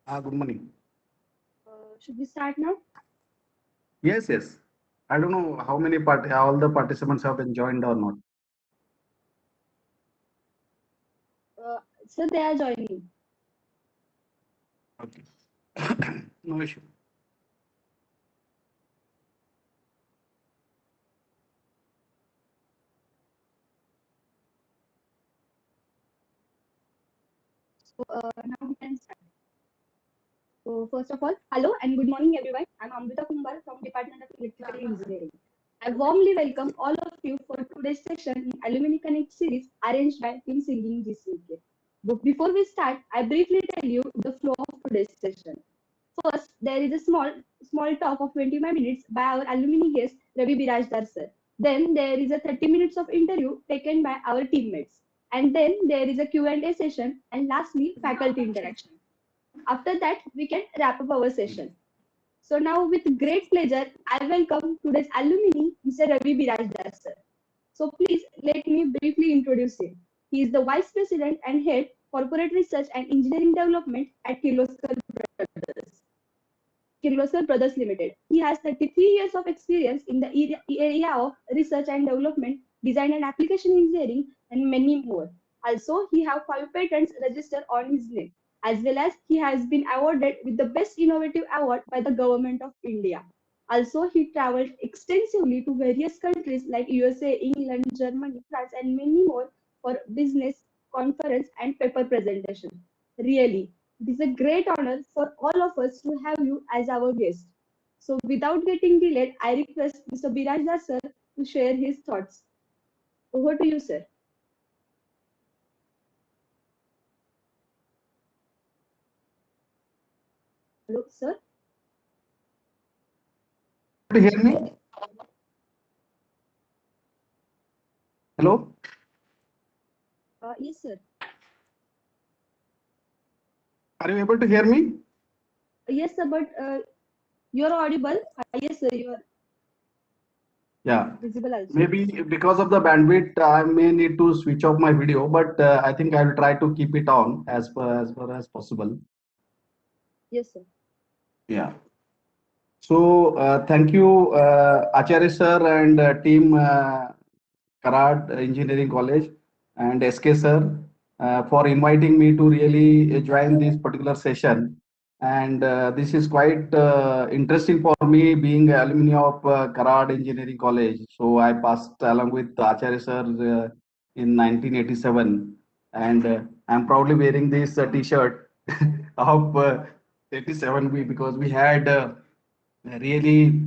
Good morning. Should we start now? Yes, yes. I don't know how many all the participants have been joined or not. So they are joining. Okay. No issue. Now we can start. So first of all, hello and good morning everyone. I'm Amrita Kumbar from Department of Electrical Engineering. I warmly welcome all of you for today's session in Alumni Connect series arranged by Team Singing GCK. But before we start, I briefly tell you the flow of today's session. First, there is a small talk of 25 minutes by our alumni guest Ravi Birajdar sir. Then there is a 30 minutes of interview taken by our teammates. And then there is a Q&A session and lastly faculty interaction. After that, we can wrap up our session. So now with great pleasure, I welcome today's alumni, Mr. Ravi Birajdar sir. So please let me briefly introduce him. He is the Vice President and Head Corporate Research and Engineering Development at Kirloskar Brothers. Kirloskar Brothers Limited. He has 33 years of experience in the area of research and development, design and application engineering, and many more. Also, he has 5 patents registered on his name, as well as he has been awarded with the Best Innovative Award by the Government of India. Also, he traveled extensively to various countries like USA, England, Germany, France, and many more for business, conference, and paper presentation. Really, it is a great honor for all of us to have you as our guest. So, without getting delayed, I request Mr. Birajda sir to share his thoughts. Over to you, sir. Hello, sir. To hear me? Hello? Yes, sir. Are you able to hear me? Yes, sir, but you're audible. Yes, sir, you are Yeah. visible also. Maybe because of the bandwidth, I may need to switch off my video, but I think I will try to keep it on as far as possible. Yes, sir. Yeah. So thank you, Acharya sir and team Karad Engineering College and SK sir for inviting me to really join this particular session. And this is quite interesting for me being alumni of Karad Engineering College. So I passed along with Acharya sir in 1987, and I'm proudly wearing this t-shirt of 87 because we had really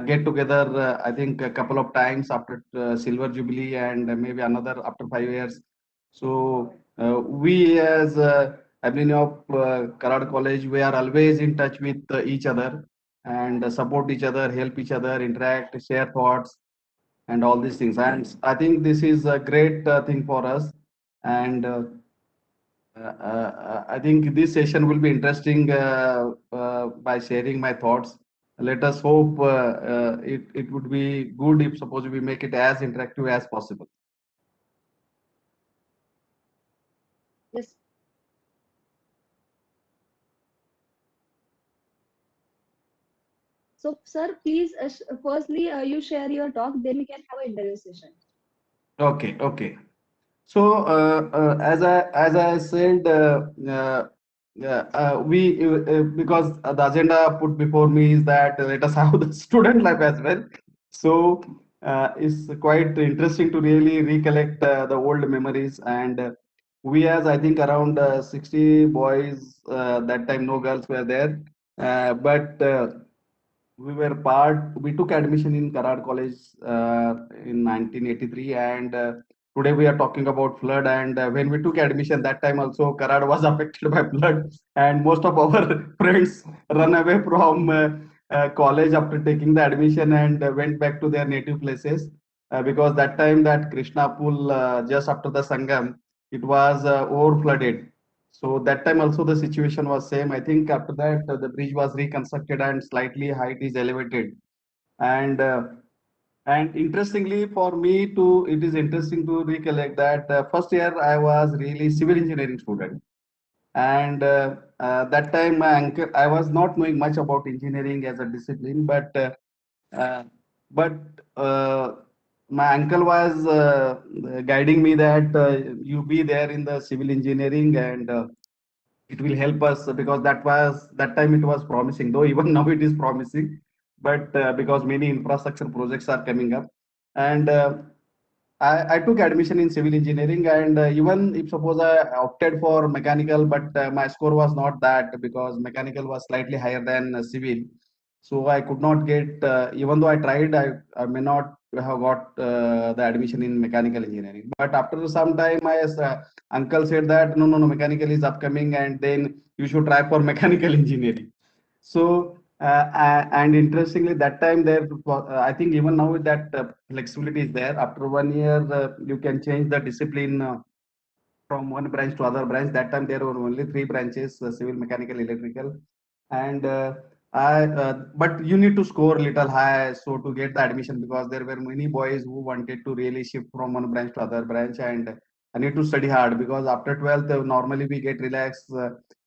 get together, I think a couple of times after Silver Jubilee and maybe another after 5 years. So we as alumni of Karad College, we are always in touch with each other and support each other, help each other, interact, share thoughts and all these things. And I think this is a great thing for us. And I think this session will be interesting by sharing my thoughts. Let us hope it would be good if suppose we make it as interactive as possible. Yes. So, sir, please, firstly, you share your talk, then we can have an interview session. Okay, okay. So as I said, we because the agenda put before me is that let us have the student life as well. So it's quite interesting to really recollect the old memories, and we as I think around 60 boys that time, no girls were there, but we took admission in Karad College in 1983, and today we are talking about flood. And when we took admission that time also, Karad was affected by flood, and most of our friends run away from college after taking the admission and went back to their native places because that time that Krishna pool just after the Sangam, it was over flooded. So that time also the situation was same. I think after that the bridge was reconstructed and slightly height is elevated. And interestingly for me to, it is interesting to recollect that first year I was really civil engineering student, and that time my uncle, I was not knowing much about engineering as a discipline, uh, but uh, my uncle was guiding me that you be there in the civil engineering, and it will help us, because that time it was promising, though even now it is promising, but because many infrastructure projects are coming up. And I took admission in civil engineering, and even if suppose I opted for mechanical, but my score was not that, because mechanical was slightly higher than civil. So I could not get, even though I tried, I may not have got the admission in mechanical engineering. But after some time, my uncle said that no, no, no, mechanical is upcoming, and then you should try for mechanical engineering. So, and interestingly, that time there, I think even now that flexibility is there. After 1 year, you can change the discipline from one branch to other branch. That time there were only three branches: civil, mechanical, electrical, and but you need to score little high so to get the admission, because there were many boys who wanted to really shift from one branch to other branch, and I need to study hard, because after 12th normally we get relaxed.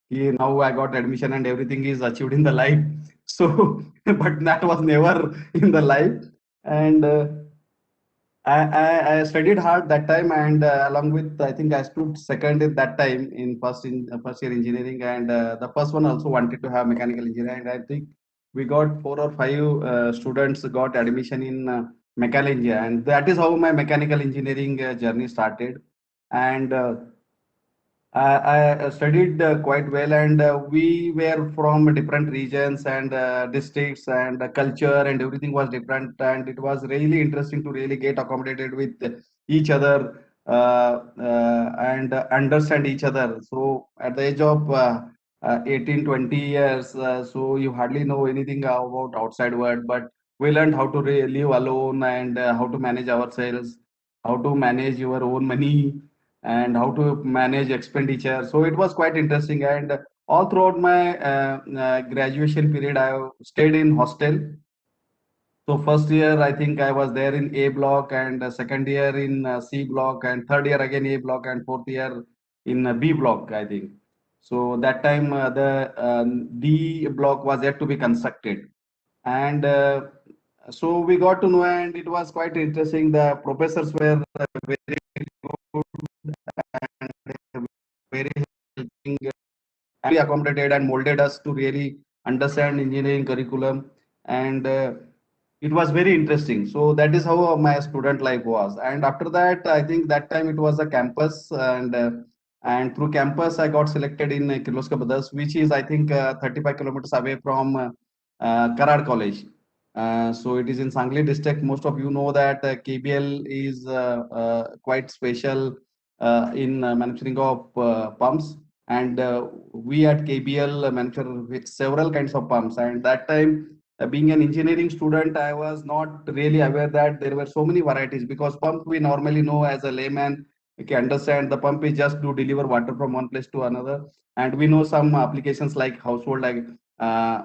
Now I got admission and everything is achieved in the life. So, but that was never in the life, and. I studied hard that time, and along with, I think I stood second at that time in first year engineering, and the first one also wanted to have mechanical engineering. I think we got 4 or 5 students got admission in mechanical engineering, and that is how my mechanical engineering journey started. And I studied quite well, and we were from different regions and districts, and culture and everything was different, and it was really interesting to really get accommodated with each other, and understand each other. So at the age of 18, 20 years, so you hardly know anything about outside world, but we learned how to live alone, and how to manage ourselves, how to manage your own money, and how to manage expenditure. So it was quite interesting. And all throughout my graduation period, I stayed in hostel. So first year, I think I was there in A block, and second year in C block, and third year again A block, and fourth year in B block, I think. So that time the D block was yet to be constructed, and so we got to know, and it was quite interesting. The professors were very good, and very helping, and accommodated and molded us to really understand engineering curriculum, and it was very interesting. So that is how my student life was. And after that, I think that time it was a campus, and through campus I got selected in Kirloskar Brothers, which is, I think, 35 kilometers away from Karad College. So it is in Sangli district. Most of you know that KBL is quite special in manufacturing of pumps, and we at KBL manufacture with several kinds of pumps. And that time, being an engineering student, I was not really aware that there were so many varieties, because pump we normally know as a layman. We can understand the pump is just to deliver water from one place to another, and we know some applications like household, like uh,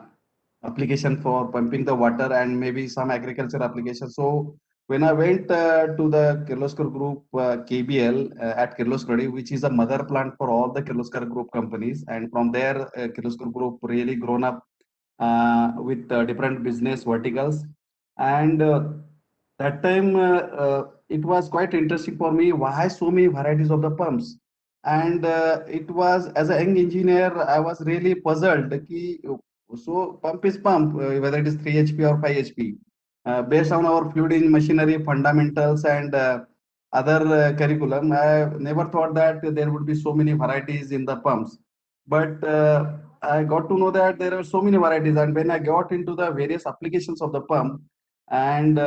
application for pumping the water, and maybe some agriculture application. So when I went to the Kirloskar Group KBL at Kirloskar, which is a mother plant for all the Kirloskar Group companies, and from there Kirloskar Group really grown up with different business verticals. And that time it was quite interesting for me, why so many varieties of the pumps. And it was, as a young engineer, I was really puzzled ki, so pump is pump, whether it is 3 HP or 5 HP. Based on our fluid in machinery fundamentals and other curriculum, I never thought that there would be so many varieties in the pumps. But I got to know that there are so many varieties, and when I got into the various applications of the pump, and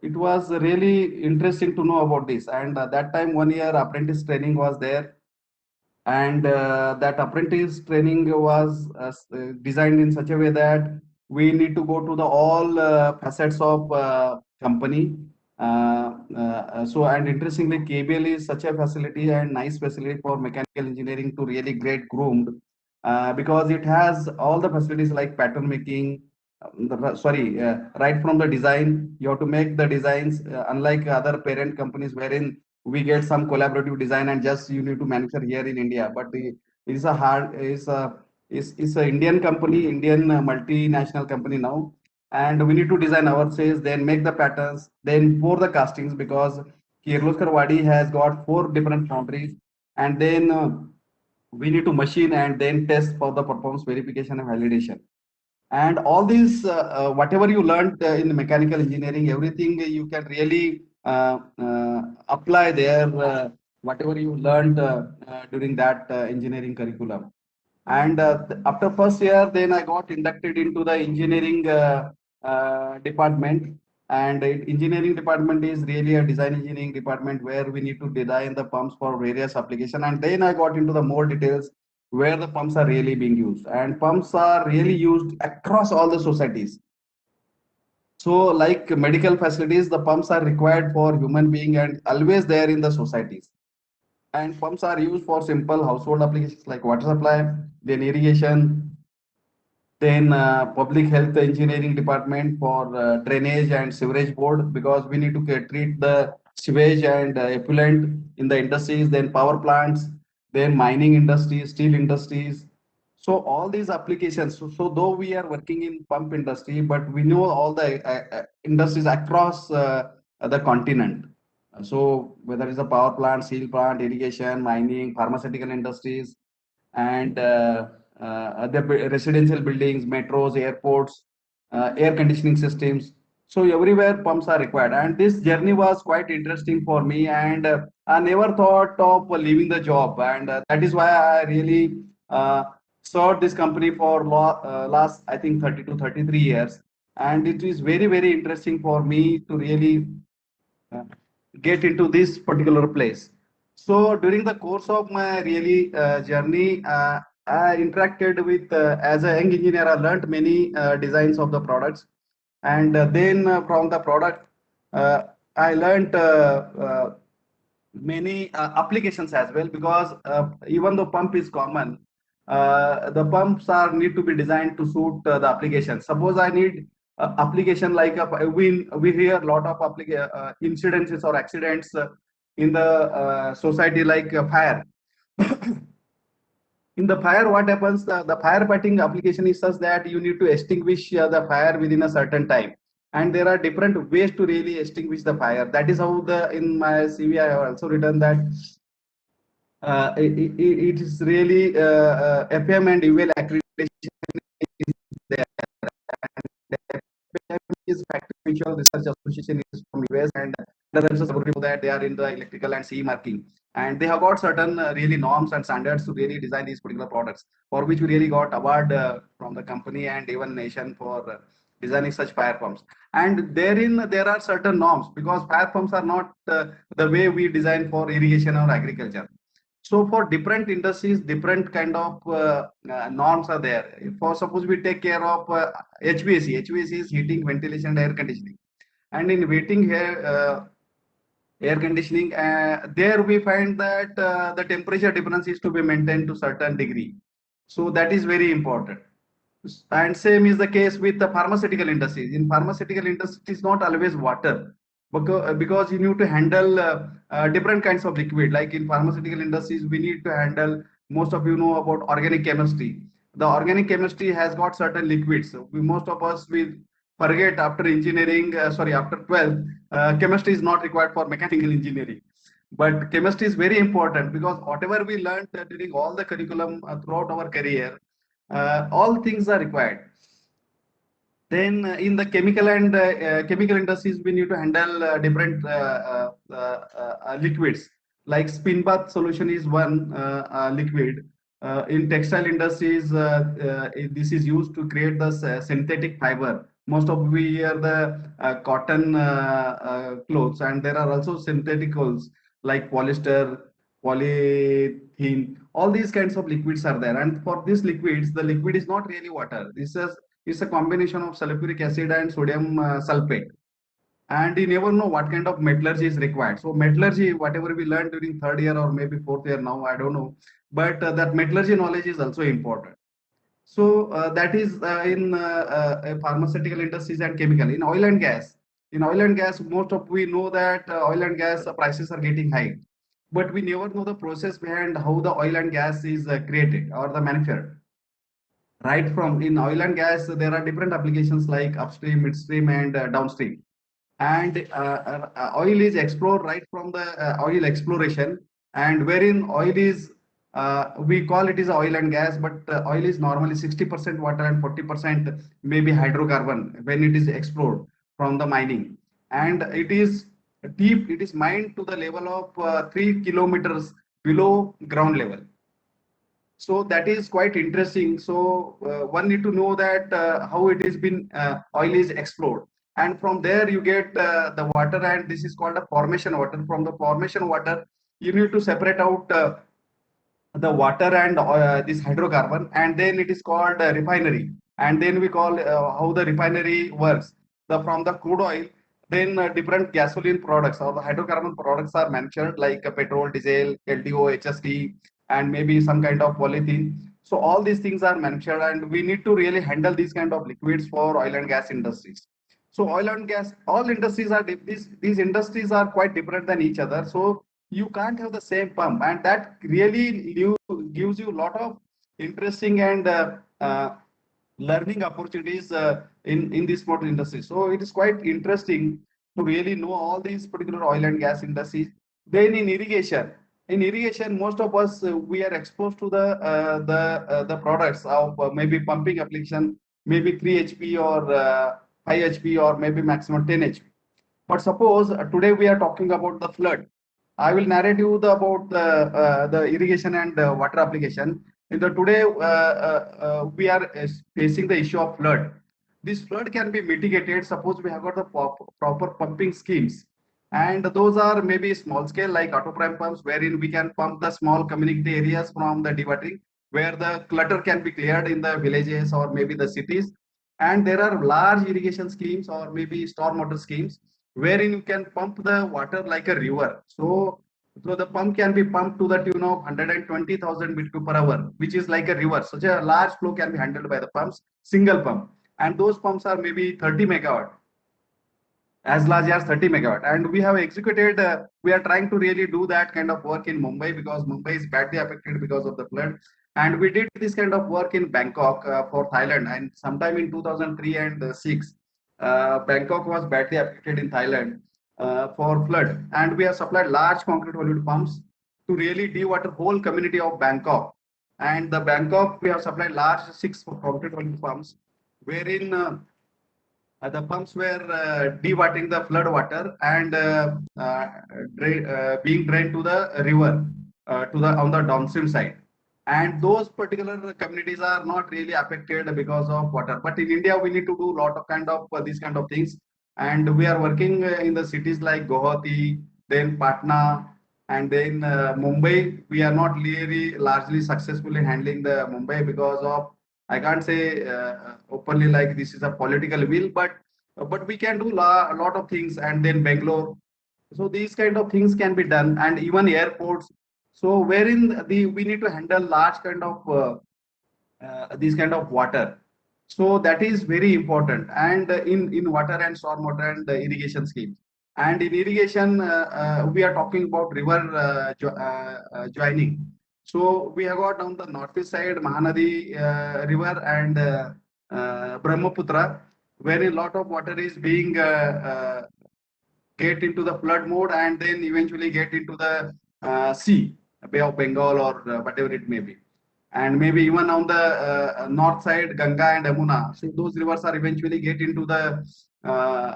it was really interesting to know about this. And that time 1 year apprentice training was there, and that apprentice training was designed in such a way that we need to go to the all facets of company. So, and interestingly, KBL is such a facility and nice facility for mechanical engineering to really get groomed, because it has all the facilities like pattern making. Right from the design, you have to make the designs, unlike other parent companies wherein we get some collaborative design and just you need to manufacture here in India. But it is a hard, is a is an Indian company, Indian multinational company now, and we need to design ourselves, then make the patterns, then pour the castings because Kirloskar Wadi has got 4 different foundries, and then we need to machine and then test for the performance verification and validation. And all these, whatever you learned in the mechanical engineering, everything you can really apply there, whatever you learned during that engineering curriculum. And after first year, then I got inducted into the engineering department. And engineering department is really a design engineering department where we need to design the pumps for various application. And then I got into the more details where the pumps are really being used. And pumps are really used across all the societies. So like medical facilities, the pumps are required for human being and always there in the societies. And pumps are used for simple household applications like water supply, then irrigation, then public health engineering department for drainage and sewerage board because we need to treat the sewage and effluent in the industries, then power plants, then mining industries, steel industries. So all these applications. So though we are working in pump industry, but we know all the industries across the continent. So whether it's a power plant, steel plant, irrigation, mining, pharmaceutical industries, and the residential buildings, metros, airports, air conditioning systems. So everywhere pumps are required. And this journey was quite interesting for me. And I never thought of leaving the job. And that is why I really served this company for last, I think, 30 to 33 years. And it is very, very interesting for me to really uh, get into this particular place. So during the course of my really journey, I interacted with as a young engineer. I learned many designs of the products, and then from the product, uh, I learned many applications as well because even though pump is common, the pumps are need to be designed to suit the application. Suppose I need application like we hear a lot of incidences or accidents in the society like fire. In the fire, what happens? The firefighting application is such that you need to extinguish the fire within a certain time, and there are different ways to really extinguish the fire. That is how the in my CV I have also written that it is really FM and UL accreditation is there. And FM is Factory Mutual Research Association is from US, and others that they are in the electrical and CE marking. And they have got certain really norms and standards to really design these particular products, for which we really got award from the company and even nation for designing such fire pumps. And therein there are certain norms because fire pumps are not the way we design for irrigation or agriculture. So for different industries, different kind of norms are there. For suppose we take care of HVAC. HVAC is heating, ventilation, and air conditioning. And in heating here, air conditioning, there we find that the temperature difference is to be maintained to certain degree. So that is very important. And same is the case with the pharmaceutical industry. In pharmaceutical industry, it is not always water because you need to handle different kinds of liquid. Like in pharmaceutical industries, we need to handle, most of you know about organic chemistry. The organic chemistry has got certain liquids. So most of us will forget after engineering, sorry, after 12th, chemistry is not required for mechanical engineering. But chemistry is very important because whatever we learned during all the curriculum throughout our career, all things are required. Then in the chemical and chemical industries, we need to handle different liquids. Like spin bath solution is one liquid. In textile industries, this is used to create the synthetic fiber. Most of we wear the cotton clothes, and there are also synthetic clothes like polyester, polythene. All these kinds of liquids are there. And for these liquids, the liquid is not really water. This is it's a combination of sulfuric acid and sodium sulfate. And you never know what kind of metallurgy is required. So metallurgy, whatever we learned during third year or maybe fourth year now, I don't know. But that metallurgy knowledge is also important. So that is in pharmaceutical industries and chemical. In oil and gas, most of we know that oil and gas prices are getting high, but we never know the process behind how the oil and gas is created or the manufactured. right from in oil and gas, there are different applications like upstream, midstream, and downstream. And oil is explored right from the oil exploration, and wherein oil is we call it is oil and gas, but oil is normally 60% water and 40% maybe hydrocarbon when it is explored from the mining. And it is deep, it is mined to the level of 3 kilometers below ground level. So that is quite interesting. So one need to know that how it has been oil is explored, and from there you get the water, and this is called a formation water. From the formation water, you need to separate out the water and this hydrocarbon, and then it is called refinery. And then we call how the refinery works. The from the crude oil, then different gasoline products or the hydrocarbon products are manufactured like petrol, diesel, LDO, HSD, and maybe some kind of polythene. So all these things are manufactured, and we need to really handle these kind of liquids for oil and gas industries. So oil and gas, all industries are these industries are quite different than each other. So you can't have the same pump, and that really gives you a lot of interesting and learning opportunities in this motor industry. So it is quite interesting to really know all these particular oil and gas industries. Then in irrigation, most of us we are exposed to the products of maybe pumping application, maybe 3 HP or 5 HP or maybe maximum 10 HP. But suppose today we are talking about the flood. I will narrate you about the irrigation and water application. In the today, we are facing the issue of flood. This flood can be mitigated. Suppose we have got the proper pumping schemes, and those are maybe small scale like auto prime pumps, wherein we can pump the small community areas from the dewatering, where the clutter can be cleared in the villages or maybe the cities. And there are large irrigation schemes or maybe storm water schemes wherein you can pump the water like a river. So the pump can be pumped to the tune of 120,000 meter per hour, which is like a river. Such a large flow can be handled by the pumps, single pump. And those pumps are maybe 30 megawatt, as large as 30 megawatt. And we have executed, we are trying to really do that kind of work in Mumbai because Mumbai is badly affected because of the flood. And we did this kind of work in Bangkok for Thailand. And sometime in 2003 and 6, Bangkok was badly affected in Thailand for flood. And we have supplied large concrete volute pumps to really dewater whole community of Bangkok. And the Bangkok, we have supplied large 6 concrete volute pumps, wherein the pumps were dewatering the flood water and being drained to the river to the on the downstream side. And those particular communities are not really affected because of water. But in India, we need to do a lot of kind of these kind of things. And we are working in the cities like Guwahati, then Patna, and then Mumbai. We are not really largely successfully handling the Mumbai because of, I can't say openly like this is a political will, but we can do a lot of things. And then Bangalore. So these kind of things can be done, and even airports. So wherein we need to handle large kind of these kind of water. So that is very important. And in water and storm water and irrigation schemes. And in irrigation, we are talking about river joining. So we have got on the northeast side Mahanadi river and Brahmaputra, where a lot of water is being get into the flood mode and then eventually get into the sea, Bay of Bengal or whatever it may be. And maybe even on the north side, Ganga and Yamuna. So those rivers are eventually get into the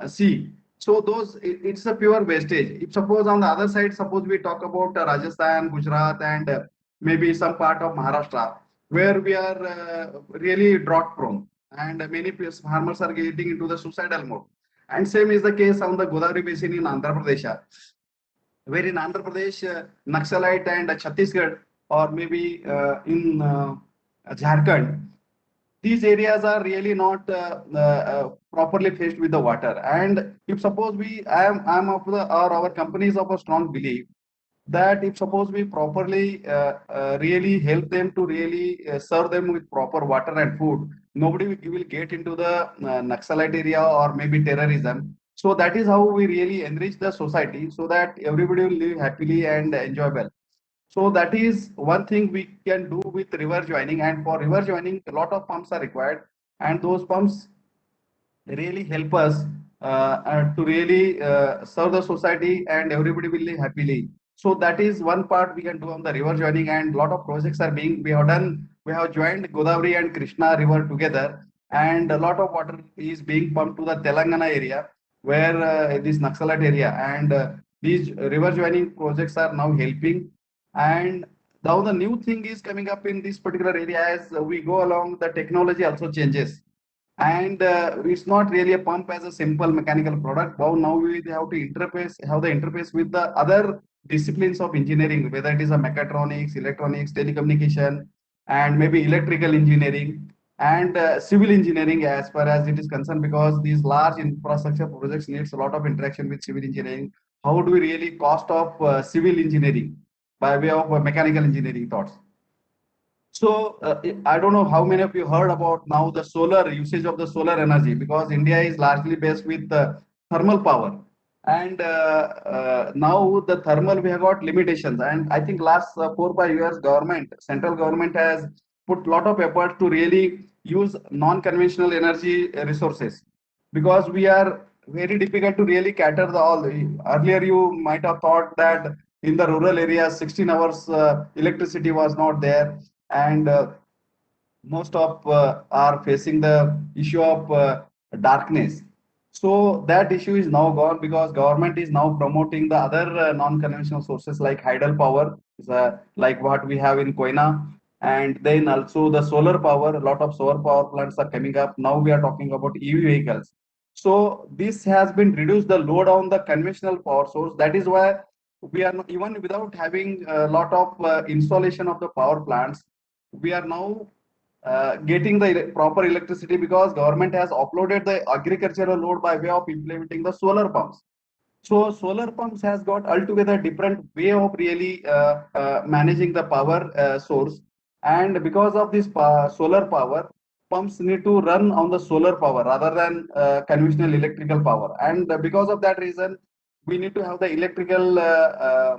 sea. So it's a pure wastage. If suppose on the other side, suppose we talk about Rajasthan, Gujarat, and maybe some part of Maharashtra, where we are really drought prone, and many farmers are getting into the suicidal mode. And same is the case on the Godavari basin in Andhra Pradesh, where in Andhra Pradesh, Naxalite and Chhattisgarh, or maybe in Jharkhand, these areas are really not properly faced with the water. And if suppose I am of the, or our company is of a strong belief that if suppose we properly really help them to really serve them with proper water and food, nobody will get into the Naxalite area or maybe terrorism. So that is how we really enrich the society so that everybody will live happily and enjoy well. So that is one thing we can do with river joining. And for river joining, a lot of pumps are required, and those pumps really help us to really serve the society, and everybody will live happily. So that is one part we can do on the river joining, and a lot of projects are being we have done. We have joined Godavari and Krishna river together, and a lot of water is being pumped to the Telangana area, where this Naxalite area, and these river joining projects are now helping. And now the new thing is coming up in this particular area. As we go along, the technology also changes, and it's not really a pump as a simple mechanical product. Now we have to have the interface with the other disciplines of engineering, whether it is a mechatronics, electronics, telecommunication, and maybe electrical engineering, and civil engineering as far as it is concerned, because these large infrastructure projects needs a lot of interaction with civil engineering. How do we really cost of civil engineering by way of mechanical engineering thoughts? So I don't know how many of you heard about now the solar usage of the solar energy, because India is largely based with thermal power, and now the thermal we have got limitations. And I think last 4 5 years, central government has put lot of effort to really use non-conventional energy resources, because we are very difficult to really cater the all. Earlier, you might have thought that in the rural areas, 16 hours electricity was not there, and most of are facing the issue of darkness. So that issue is now gone, because government is now promoting the other non-conventional sources like hydel power, like what we have in Koina, and then also the solar power. A lot of solar power plants are coming up. Now we are talking about EV vehicles. So this has been reduced the load on the conventional power source. That is why we are even without having a lot of installation of the power plants, we are now getting the proper electricity, because government has uploaded the agricultural load by way of implementing the solar pumps. So solar pumps has got altogether different way of really managing the power source, and because of this solar power, pumps need to run on the solar power rather than conventional electrical power. And because of that reason, we need to have the electrical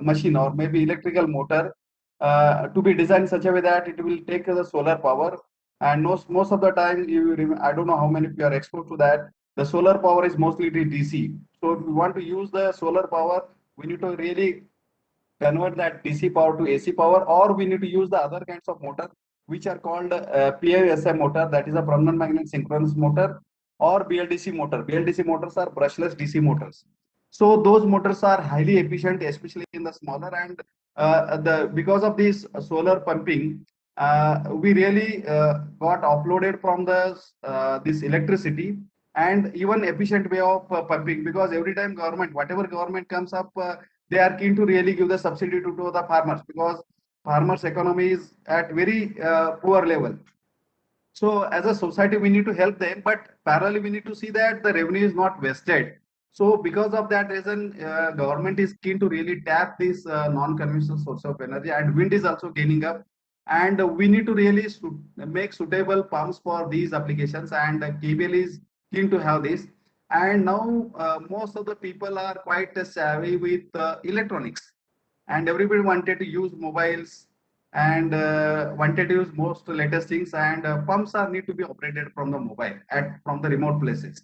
machine, or maybe electrical motor, to be designed such a way that it will take the solar power. And most of the time, I don't know how many of you are exposed to that. The solar power is mostly DC. So if we want to use the solar power, we need to really convert that DC power to AC power, or we need to use the other kinds of motor, which are called PISI motor, that is a permanent magnet synchronous motor, or BLDC motor. BLDC motors are brushless DC motors. So those motors are highly efficient, especially in the smaller, and the because of this solar pumping, we really got offloaded from the this electricity, and even efficient way of pumping, because every time government, whatever government comes up, they are keen to really give the subsidy to the farmers, because farmers economy is at very poor level. So as a society, we need to help them, but parallelly we need to see that the revenue is not wasted. So because of that reason, government is keen to really tap this non-conventional source of energy, and wind is also gaining up. And we need to really make suitable pumps for these applications, and KBL is keen to have this. And now most of the people are quite savvy with electronics, and everybody wanted to use mobiles, and wanted to use most latest things, and pumps are need to be operated from the mobile at from the remote places.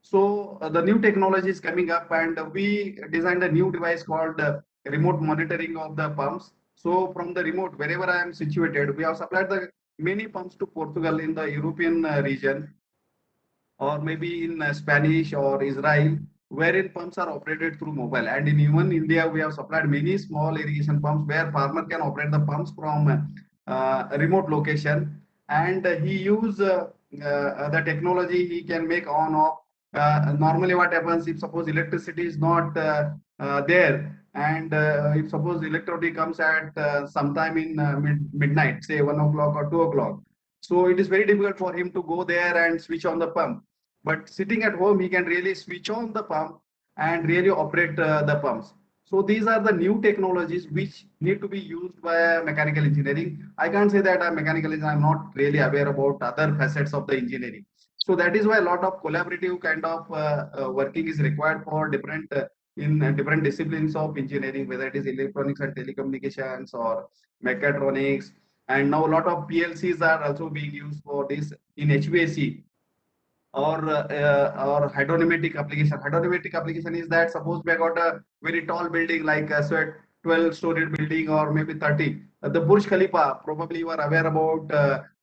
So the new technology is coming up, and we designed a new device called remote monitoring of the pumps. So from the remote, wherever I am situated, we have supplied the many pumps to Portugal in the European region, or maybe in Spanish or Israel, wherein pumps are operated through mobile. And in even India, we have supplied many small irrigation pumps where farmer can operate the pumps from a remote location, and he use the technology he can make on off. Normally, what happens if suppose electricity is not there, and if suppose electricity comes at sometime in midnight, say 1 o'clock or 2 o'clock, so it is very difficult for him to go there and switch on the pump. But sitting at home, he can really switch on the pump and really operate the pumps. So these are the new technologies which need to be used by mechanical engineering. I can't say that I'm mechanical engineer. I'm not really aware about other facets of the engineering. So that is why a lot of collaborative kind of working is required for different in different disciplines of engineering, whether it is electronics and telecommunications or mechatronics. And now a lot of PLCs are also being used for this in HVAC or hydrodynamic application. Hydrodynamic application is that suppose we have got a very tall building like so 12-story building or maybe 30. The Burj Khalifa, probably you are aware about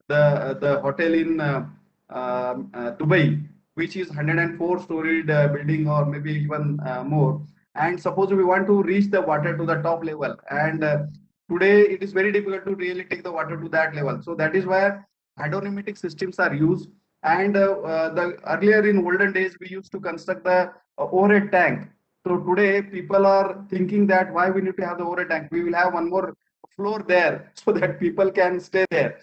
the hotel in Dubai, which is 104-storied building or maybe even more. And suppose we want to reach the water to the top level, and today it is very difficult to really take the water to that level. So that is why hydrodynamic systems are used. And the earlier in olden days, we used to construct the overhead tank. So today, people are thinking that why we need to have the overhead tank? We will have one more floor there so that people can stay there.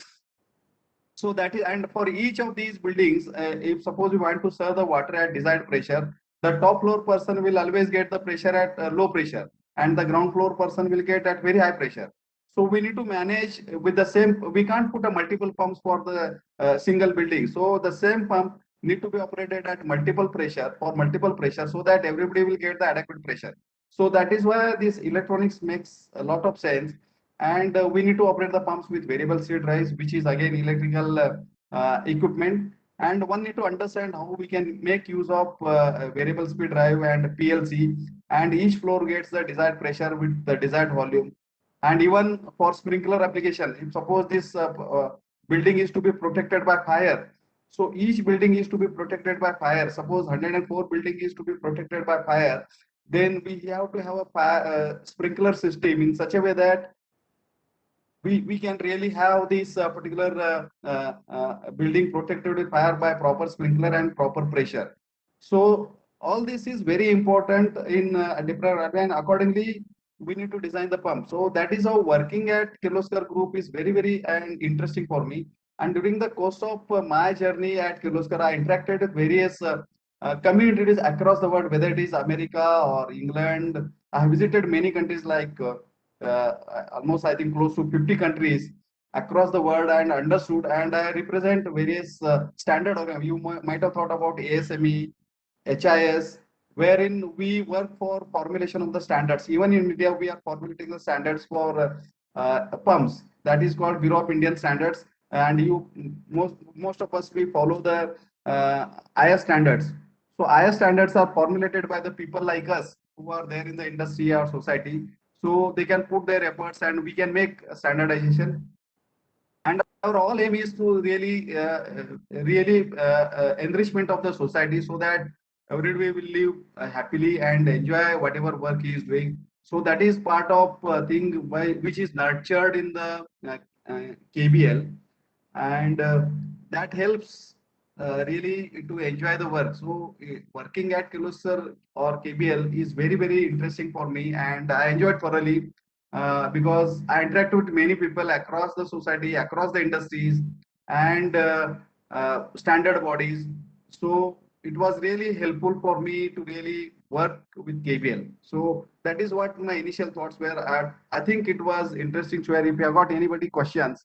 So that is, and for each of these buildings, if suppose we want to serve the water at desired pressure, the top floor person will always get the pressure at low pressure, and the ground floor person will get at very high pressure. So we need to manage with the same. We can't put a multiple pumps for the single building. So the same pump need to be operated at multiple pressure for multiple pressure so that everybody will get the adequate pressure. So that is why this electronics makes a lot of sense. And we need to operate the pumps with variable speed drives, which is again electrical equipment. And one need to understand how we can make use of variable speed drive and PLC, and each floor gets the desired pressure with the desired volume. And even for sprinkler application, if suppose this building is to be protected by fire, so each building is to be protected by fire. Suppose 104 building is to be protected by fire, then we have to have a fire, sprinkler system in such a way that we can really have this particular building protected with fire by proper sprinkler and proper pressure. So all this is very important in different, and accordingly we need to design the pump. So that is how working at Kirloskar Group is very, very and interesting for me. And during the course of my journey at Kirloskar, I interacted with various communities across the world, whether it is America or England. I have visited many countries like almost I think close to 50 countries across the world and understood, and I represent various standard you might have thought about ASME, HIS, wherein we work for formulation of the standards. Even in India, we are formulating the standards for pumps. That is called Bureau of Indian Standards. And you most of us we follow the IS standards. So IS standards are formulated by the people like us who are there in the industry or society. So they can put their efforts and we can make standardization. And our all aim is to really enrichment of the society so that everybody will live happily and enjoy whatever work he is doing. So that is part of thing by which is nurtured in the KBL, and that helps really to enjoy the work. So working at Kirloskar or KBL is very, very interesting for me, and I enjoyed thoroughly because I interact with many people across the society, across the industries, and standard bodies. So it was really helpful for me to really work with KBL. So that is what my initial thoughts were. I think it was interesting. So if you have got anybody questions,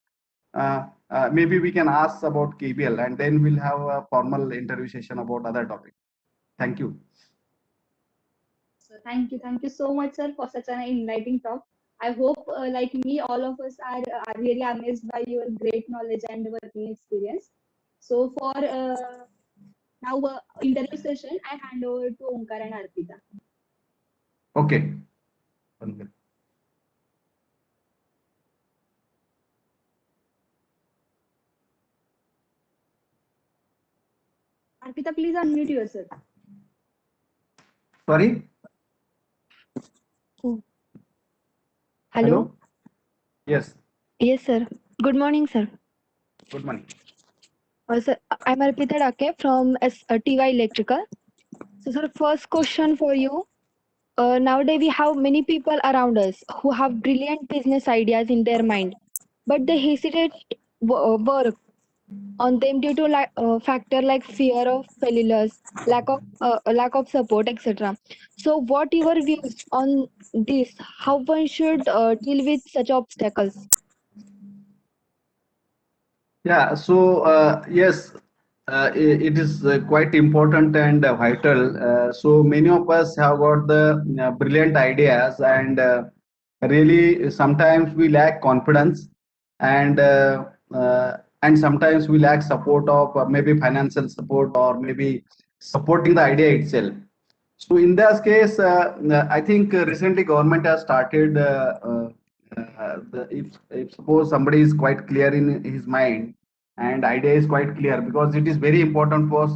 maybe we can ask about KBL, and then we'll have a formal interview session about other topics. Thank you. So thank you so much, sir, for such an enlightening talk. I hope, like me, all of us are really amazed by your great knowledge and working experience. So for now, interview session, I hand over to Omkar and Arpita. Okay. Arpita, please unmute yourself. Sorry. Hello. Yes. Yes, sir. Good morning, sir. Good morning. Sir, I'm Arpita Dake from TY Electrical. So, sir, first question for you. Nowadays, we have many people around us who have brilliant business ideas in their mind, but they hesitate work on them due to factor like fear of failures, lack of support, etc. So, what your views on this? How one should deal with such obstacles? Yeah. So yes. It is quite important and vital. So many of us have got the brilliant ideas, and really sometimes we lack confidence, and sometimes we lack support of maybe financial support or maybe supporting the idea itself. So in this case, I think recently government has started. If suppose somebody is quite clear in his mind and idea is quite clear, because it is very important for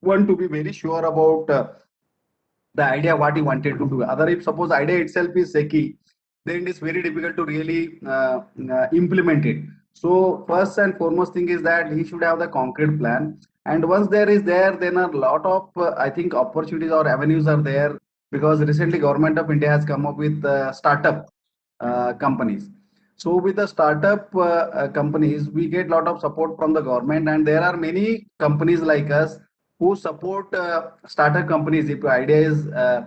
one to be very sure about the idea what he wanted to do. Other, if suppose idea itself is shaky, then it is very difficult to really implement it. So first and foremost thing is that he should have the concrete plan. And once there is there, then a lot of I think opportunities or avenues are there, because recently government of India has come up with startup companies. So with the startup companies, we get lot of support from the government, and there are many companies like us who support startup companies if the idea is uh,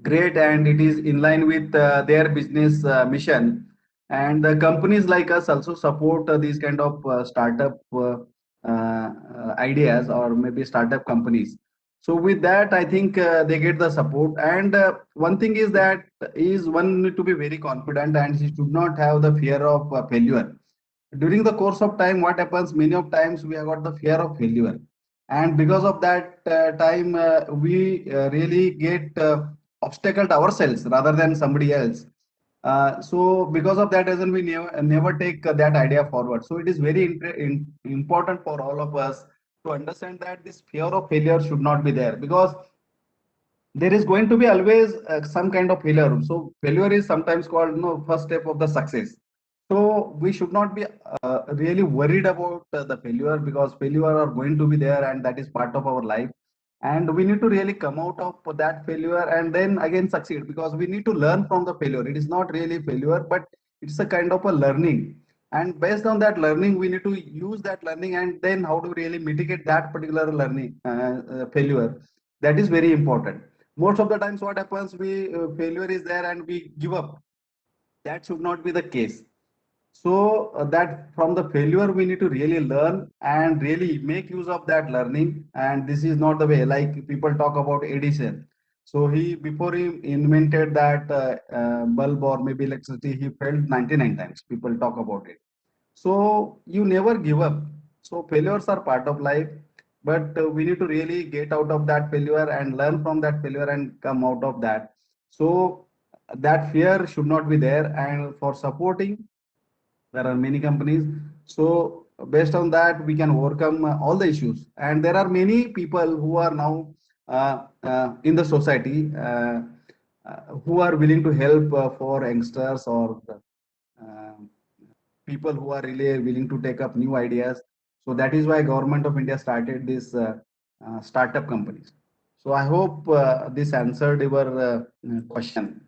great and it is in line with their business mission. And the companies like us also support these kind of startup ideas or maybe startup companies. So with that, I think they get the support. And one thing is that is one need to be very confident, and he should not have the fear of failure. During the course of time, what happens, many of times we have got the fear of failure, and because of that time we really get obstacled ourselves rather than somebody else. So because of that reason, we never take that idea forward. So it is very important for all of us to understand that this fear of failure should not be there, because there is going to be always some kind of failure. So failure is sometimes called, first step of the success. So we should not be really worried about the failure, because failure are going to be there and that is part of our life. And we need to really come out of that failure and then again succeed, because we need to learn from the failure. It is not really failure, but it's a kind of a learning. And based on that learning, we need to use that learning and then how to really mitigate that particular learning failure. That is very important. Most of the times what happens, we failure is there and we give up. That should not be the case. So that from the failure we need to really learn and really make use of that learning. And this is not the way, like people talk about Edison. So he, before he invented that bulb or maybe electricity, he failed 99 times. People talk about it. So you never give up. So failures are part of life, but we need to really get out of that failure and learn from that failure and come out of that. So that fear should not be there. And for supporting, there are many companies. So based on that, we can overcome all the issues. And there are many people who are now in the society who are willing to help for youngsters or uh, people who are really willing to take up new ideas. So that is why government of India started this startup companies. So I hope this answered your question,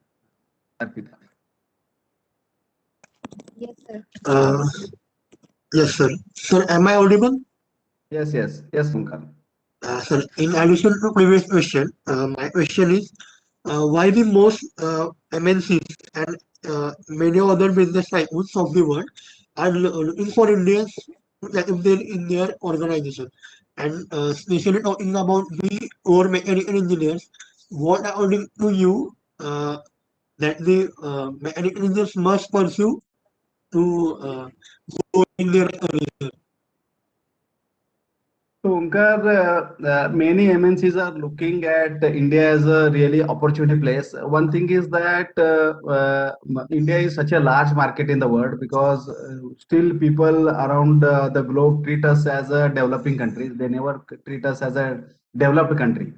Arpita. Yes, sir. Uh, yes, sir. Sir, am I audible? Yes, yes, yes, Munkar. Sir, in addition to previous question, my question is, why the most MNCs and many other business tycoons of the world are looking for Indians to set up in their organization? And especially talking about the core mechanical engineers, what according to you that the mechanical engineers must pursue to go in their career? So, Omkar, many MNCs are looking at India as a really opportunity place. One thing is that India is such a large market in the world, because still people around the globe treat us as a developing country. They never treat us as a developed country.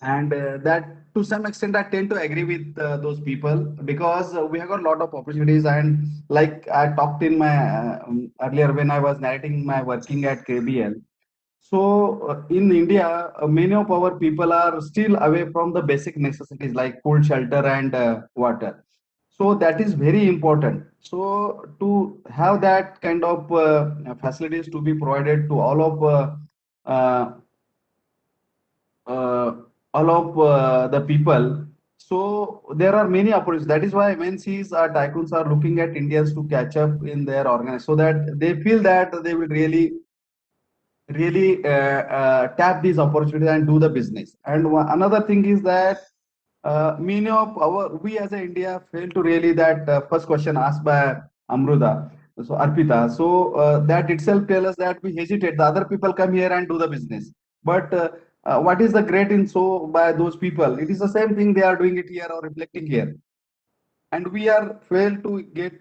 And that to some extent I tend to agree with those people, because we have got a lot of opportunities. And like I talked in my earlier when I was narrating my working at KBL. So in India, many of our people are still away from the basic necessities like food, shelter, and water. So that is very important. So to have that kind of facilities to be provided to uh, uh, all of the people. So there are many opportunities. That is why MNCs or tycoons are looking at Indians to catch up in their organization, so that they feel that they will really really tap these opportunities and do the business. And another thing is that many of we as a India fail to really that first question asked by Amruta, so Arpita. So that itself tells us that we hesitate. The other people come here and do the business. But what is the great in so by those people? It is the same thing they are doing it here or reflecting here. And we are failed to get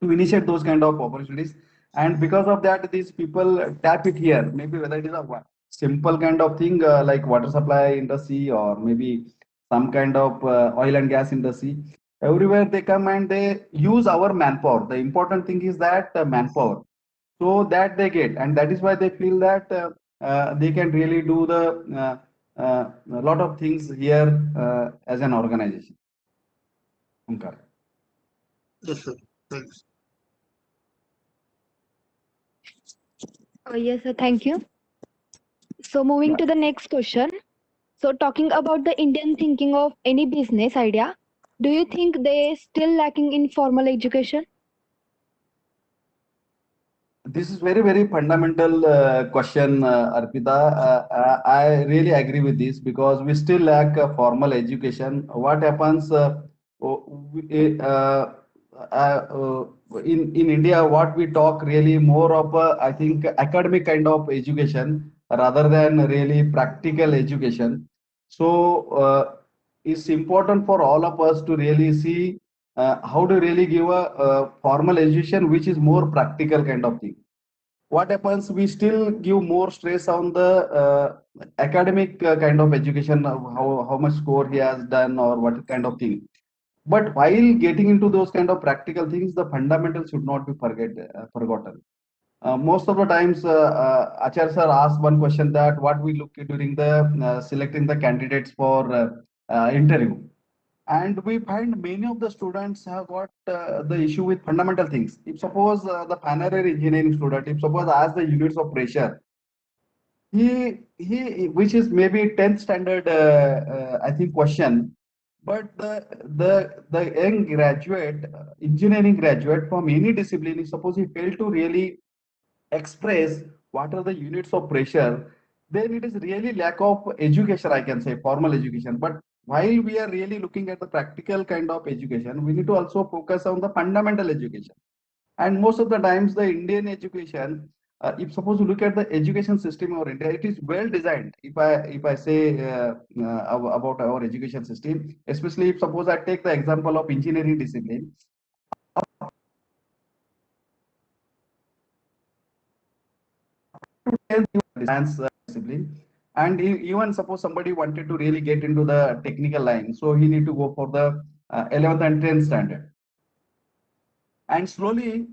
to initiate those kind of opportunities. And because of that, these people tap it here. Maybe whether it is a simple kind of thing like water supply industry or maybe some kind of oil and gas industry. Everywhere they come and they use our manpower. The important thing is that manpower. So that they get, and that is why they feel that they can really do the a lot of things here as an organization. Omkar. Yes, sir. Thanks. Yes, sir. Thank you. So moving Yeah. to the next question. So talking about the Indian thinking of any business idea, do you think they still lacking in formal education? This is very fundamental question, Arpita. I really agree with this because we still lack formal education. What happens in India? What we talk really more of I think academic kind of education rather than really practical education. So it's important for all of us to really see how to really give a formal education which is more practical kind of thing. What happens, we still give more stress on the academic kind of education, how much score he has done or what kind of thing. But while getting into those kind of practical things, the fundamentals should not be forgotten. Most of the times, Acharya sir asked one question that what we look at during the selecting the candidates for interview. And we find many of the students have got the issue with fundamental things. If suppose the final year engineering student, if suppose as the units of pressure, he which is maybe 10th standard I think question, but the young graduate, engineering graduate from any discipline, if suppose he failed to really express what are the units of pressure, then it is really lack of education, I can say, formal education. But while we are really looking at the practical kind of education, we need to also focus on the fundamental education. And most of the times, the Indian education, if suppose you look at the education system of India, it is well designed. If I say about our education system, especially if suppose I take the example of engineering discipline, science discipline. And even suppose somebody wanted to really get into the technical line, so he need to go for the 11th and 10th standard. And slowly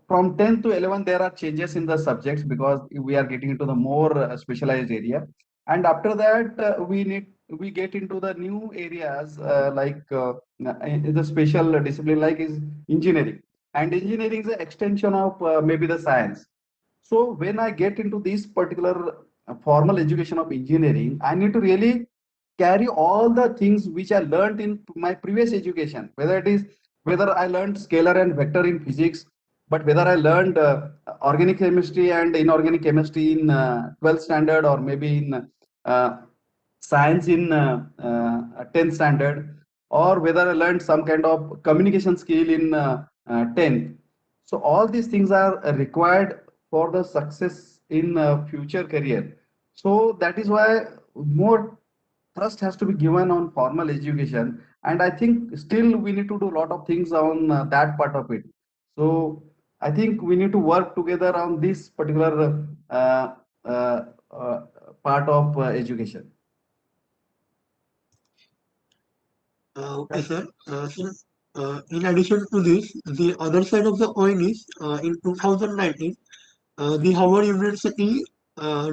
from 10th to 11th, there are changes in the subjects because we are getting into the more specialized area. And after that, we get into the new areas like the special discipline like is engineering. And engineering is an extension of maybe the science. So when I get into this particular formal education of engineering, I need to really carry all the things which I learned in my previous education, whether I learned scalar and vector in physics, but whether I learned organic chemistry and inorganic chemistry in 12th standard or maybe in uh, science in 10th standard, or whether I learned some kind of communication skill in 10th. So all these things are required for the success in future career. So that is why more trust has to be given on formal education. And I think still we need to do a lot of things on that part of it. So I think we need to work together on this particular uh, uh, part of education. Okay, sir. In addition to this, the other side of the coin is in 2019, the Harvard University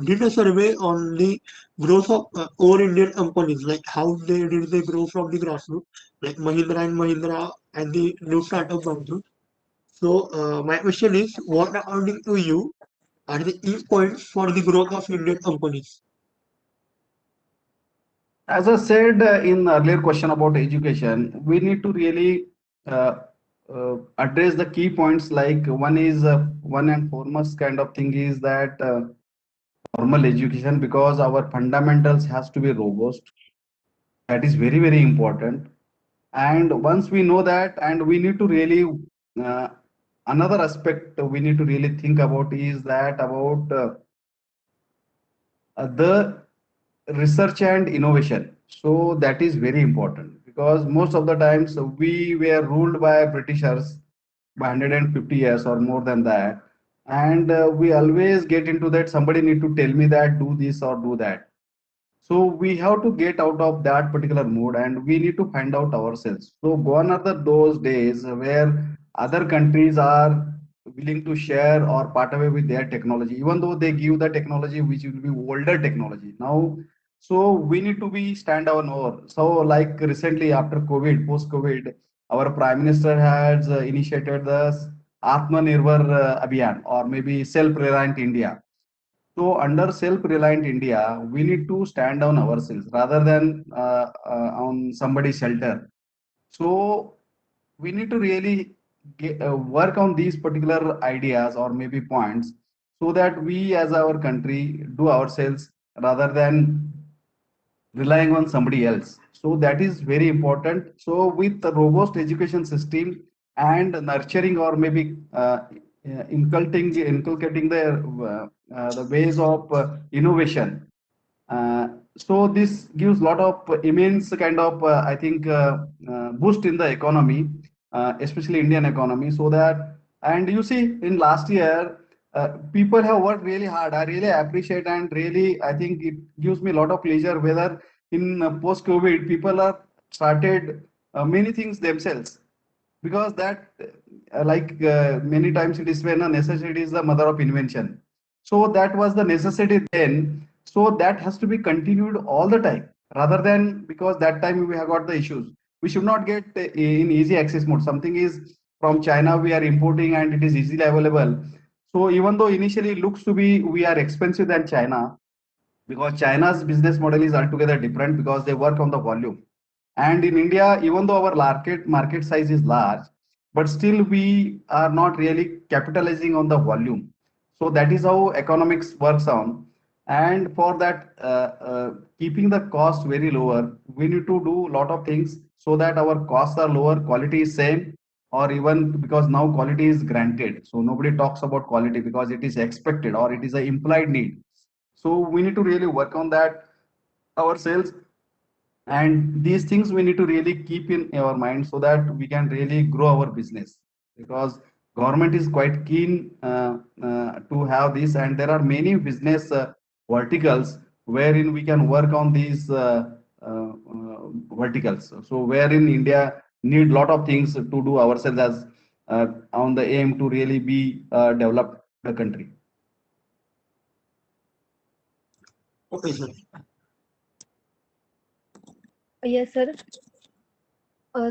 did a survey on the growth of core Indian companies, like how they grow from the grassroots, like Mahindra and Mahindra and the new startup companies. So my question is, what according to you are the key points for the growth of Indian companies? As I said in earlier question about education, we need to really uh, address the key points. Like one is one and foremost kind of thing is that formal education because our fundamentals has to be robust. That is very, very important. And once we know that, and we need to really, uh, another aspect we need to really think about is that about the research and innovation. So that is very important because most of the times we were ruled by Britishers by 150 years or more than that. And we always get into that somebody need to tell me that do this or do that. So we have to get out of that particular mode and we need to find out ourselves. So gone are those days where other countries are willing to share or part away with their technology, even though they give the technology which will be older technology. Now, so we need to be stand our own. So like recently after COVID, post-COVID, our Prime Minister has initiated the Atmanirbhar Abhiyan or maybe Self-Reliant India. So under self-reliant India, we need to stand on ourselves rather than on somebody's shelter. So we need to really work on these particular ideas or maybe points so that we as our country do ourselves rather than relying on somebody else. So that is very important. So with the robust education system and nurturing or maybe inculcating the ways of innovation. Uh, so this gives a lot of immense kind of I think boost in the economy, especially Indian economy. So that and you see in last year people have worked really hard. I really appreciate and really I think it gives me a lot of pleasure whether in post-COVID people are started many things themselves because that many times it is when a necessity is the mother of invention. So that was the necessity then. So that has to be continued all the time rather than because that time we have got the issues. We should not get in easy access mode. Something is from China we are importing and it is easily available. So even though initially it looks to be we are expensive than China, because China's business model is altogether different because they work on the volume. And in India, even though our market size is large, but still we are not really capitalizing on the volume. So that is how economics works on. And for that, keeping the cost very lower, we need to do a lot of things so that our costs are lower, quality is same, or even because now quality is granted. So nobody talks about quality because it is expected or it is an implied need. So we need to really work on that ourselves, and these things we need to really keep in our mind so that we can really grow our business because government is quite keen to have this, and there are many business verticals wherein we can work on these verticals. So wherein India need lot of things to do ourselves as on the aim to really be developed the country. Okay, sir. Yes, sir.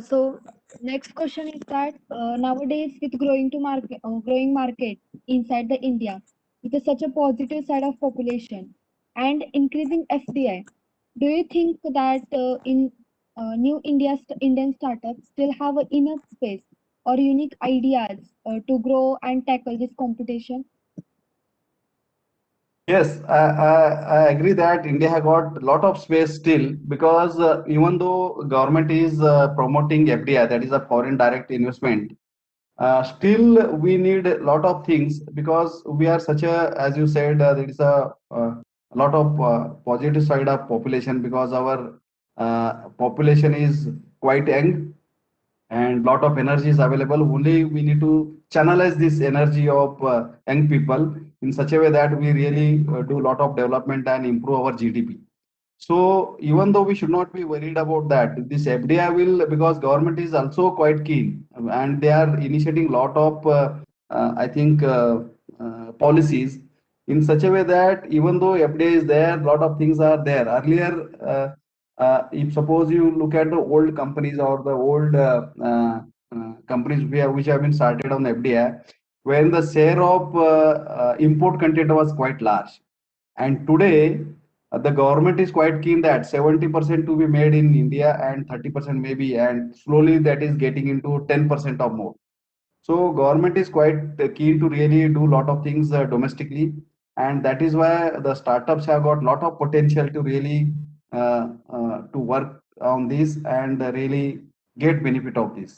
So next question is that nowadays with growing market inside the India with such a positive side of population and increasing FDI, do you think that in Indian startups still have enough space or unique ideas to grow and tackle this competition? Yes, I agree that India has got a lot of space still because even though government is promoting FDI, that is a foreign direct investment, still we need a lot of things because we are such a, as you said, there is a lot of positive side of population because our population is quite young and lot of energy is available. Only we need to channelize this energy of young people in such a way that we really do a lot of development and improve our GDP. So even though we should not be worried about that, this FDI will, because government is also quite keen and they are initiating lot of I think policies in such a way that even though FDI is there, lot of things are there. Earlier, if suppose you look at the old companies or the old companies which have been started on FDI, when the share of import content was quite large. And today, the government is quite keen that 70% to be made in India and 30% maybe, and slowly that is getting into 10% or more. So government is quite keen to really do a lot of things domestically, and that is why the startups have got lot of potential to really to work on this and really get benefit of this.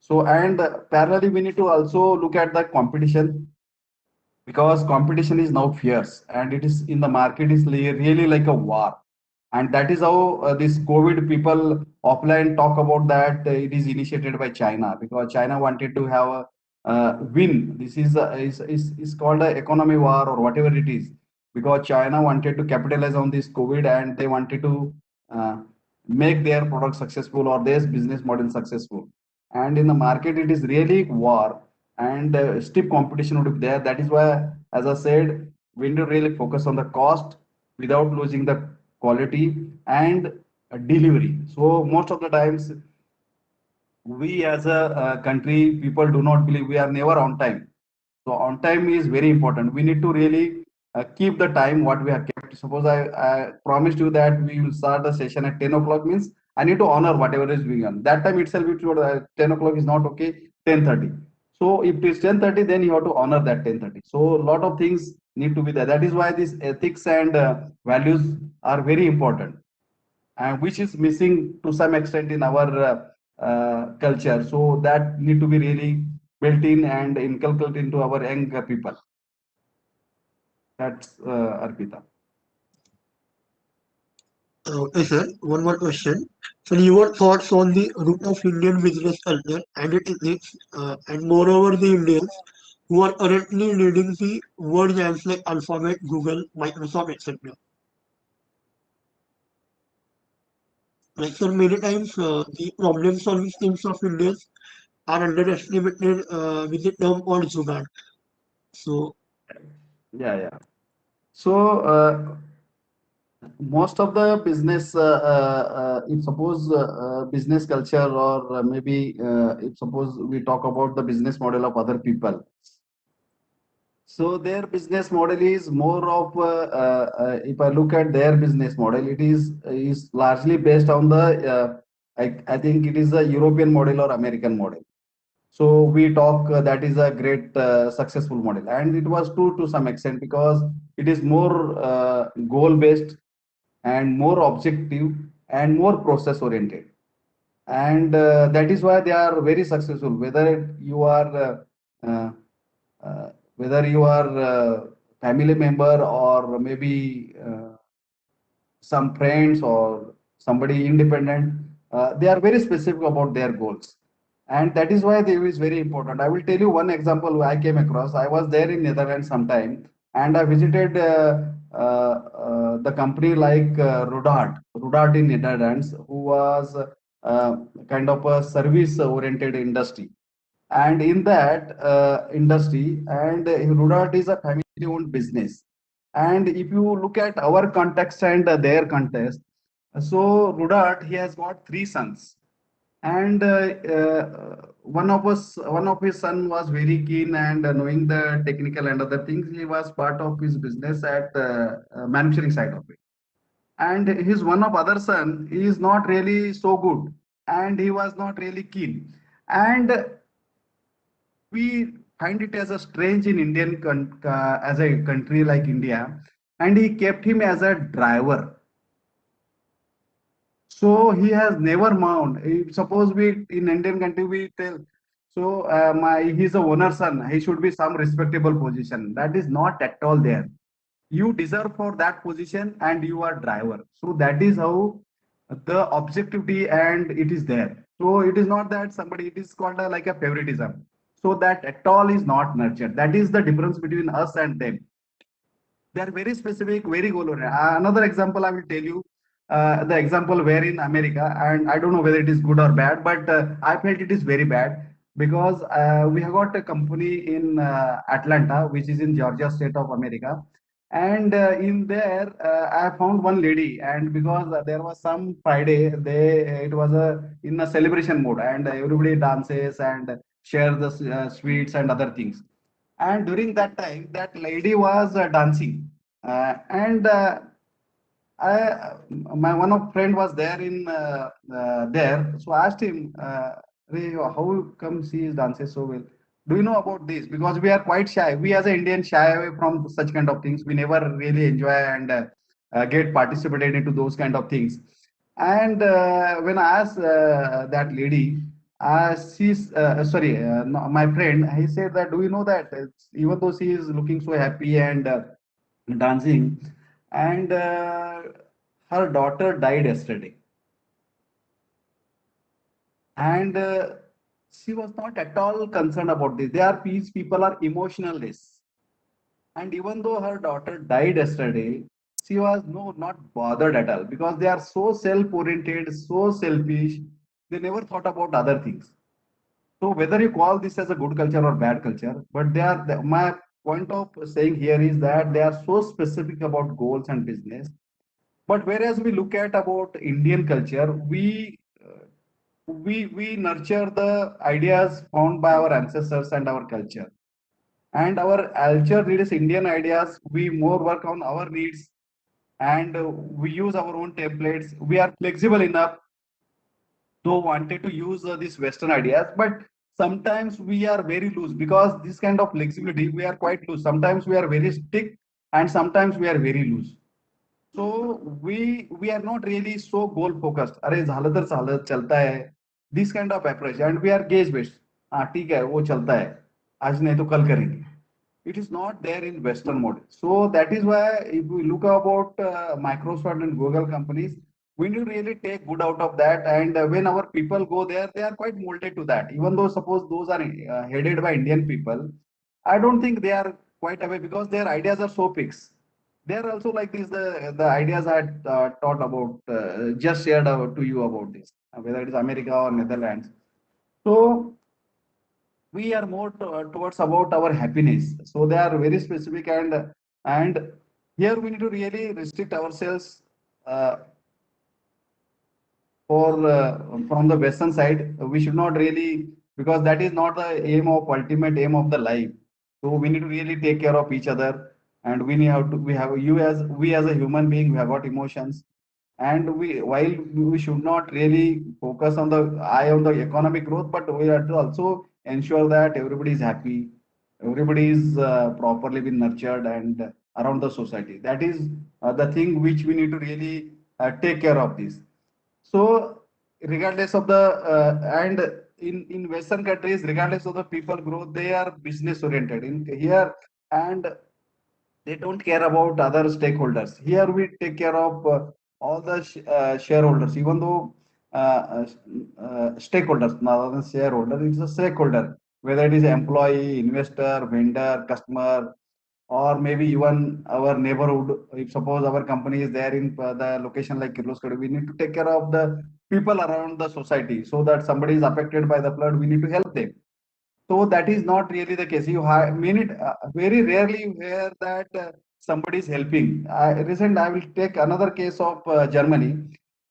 So and parallelly we need to also look at the competition, because competition is now fierce and it is in the market is really like a war. And that is how this COVID people offline talk about that it is initiated by China, because China wanted to have a win. This is called a economy war or whatever it is, because China wanted to capitalize on this COVID and they wanted to uh, make their product successful or their business model successful. And in the market, it is really war and stiff competition would be there. That is why, as I said, we need to really focus on the cost without losing the quality and delivery. So most of the times, we as a country, people do not believe we are never on time. So on time is very important. We need to really keep the time what we have kept. Suppose I promised you that we will start the session at 10 o'clock, means I need to honor whatever is being on. That time itself, it should 10 o'clock is not okay, 10:30. So if it is 10:30, then you have to honor that 10:30. So a lot of things need to be there. That is why these ethics and values are very important, and which is missing to some extent in our culture. So that need to be really built in and inculcated into our young people. That's Arpita. Yes, sir. One more question. So, your thoughts on the root of Indian business culture and its ethics, and moreover, the Indians who are currently leading the world giants like Alphabet, Google, Microsoft, etc. Like, sir, many times the problem-solving skills of Indians are underestimated with the term called Jugaad. So, Yeah, yeah. So most of the business, if suppose business culture or maybe if suppose we talk about the business model of other people. So their business model is more of, if I look at their business model, it is largely based on the, I think it is a European model or American model. So we talk that is a great successful model, and it was true to some extent, because it is more goal based and more objective and more process oriented, and that is why they are very successful. Uh, whether you are family member or maybe some friends or somebody independent, they are very specific about their goals, and that is why they is very important. I will tell you one example I came across. I was there in Netherlands sometime, and I visited the company like Rudart in Netherlands, who was kind of a service oriented industry. And in that industry, and Rudart is a family owned business. And if you look at our context and their context, so Rudart, he has got three sons, and one of his son was very keen and knowing the technical and other things. He was part of his business at manufacturing side of it, and his one of other son is not really so good, and he was not really keen, and we find it as a strange in as a country like India, and he kept him as a driver. So he has never mount. Suppose we in Indian country we tell, so my he's a owner son. He should be some respectable position. That is not at all there. You deserve for that position, and you are driver. So that is how the objectivity and it is there. So it is not that somebody. It is called like a favoritism. So that at all is not nurtured. That is the difference between us and them. They are very specific, very goal oriented. Another example I will tell you, the example where in America, and I don't know whether it is good or bad, but I felt it is very bad, because we have got a company in Atlanta, which is in Georgia state of America. And in there, I found one lady, and because there was some Friday, it was in a celebration mode, and everybody dances and share the sweets and other things. And during that time, that lady was dancing, and my one of friend was there in there. So I asked him, "Hey, how come she is dances so well?" Do you know about this? Because we are quite shy. We as an Indian shy away from such kind of things. We never really enjoy and get participated into those kind of things. And when I asked that lady, she's sorry, no, my friend, he said that, do you know that even though she is looking so happy and dancing, and her daughter died yesterday, and she was not at all concerned about this. They are peace people are emotionless, and even though her daughter died yesterday, she was not bothered at all because they are so self-oriented, so selfish. They never thought about other things. So whether you call this as a good culture or bad culture, but my point of saying here is that they are so specific about goals and business. But whereas we look at about Indian culture, we nurture the ideas found by our ancestors and our culture. And our culture needs Indian ideas. We more work on our needs, and we use our own templates. We are flexible enough though wanted to use these Western ideas, but sometimes we are very loose because this kind of flexibility, we are quite loose. Sometimes we are very strict and sometimes we are very loose. So we are not really so goal focused. अरे झालं तर झालं चलता है. This kind of approach and we are gauge based. हाँ ठीक है वो चलता है. आज नहीं तो कल करेंगे. It is not there in Western model. So that is why if we look about Microsoft and Google companies, we need to really take good out of that. And when our people go there, they are quite molded to that. Even though suppose those are headed by Indian people, I don't think they are quite away because their ideas are so fixed. They are also like this. The ideas I had taught about, just shared to you about this, whether it is America or Netherlands. So we are more towards about our happiness. So they are very specific, and here we need to really restrict ourselves uh, for from the Western side. We should not really, because that is not the aim of ultimate aim of the life. So we need to really take care of each other, and we have you as we as a human being, we have got emotions, and we while we should not really focus on the eye on the economic growth, but we have to also ensure that everybody is happy, everybody is properly been nurtured and around the society. That is the thing which we need to really take care of this. So regardless of the and in Western countries, regardless of the people growth, they are business oriented. In here, and they don't care about other stakeholders. Here we take care of all the shareholders, even though stakeholders, rather than shareholder, it's a stakeholder, whether it is employee, investor, vendor, customer, or maybe even our neighborhood. If suppose our company is there in the location like Kirloskar, we need to take care of the people around the society so that somebody is affected by the flood, we need to help them. So that is not really the case. Mean it very rarely you hear that somebody is helping. I will take another case of Germany,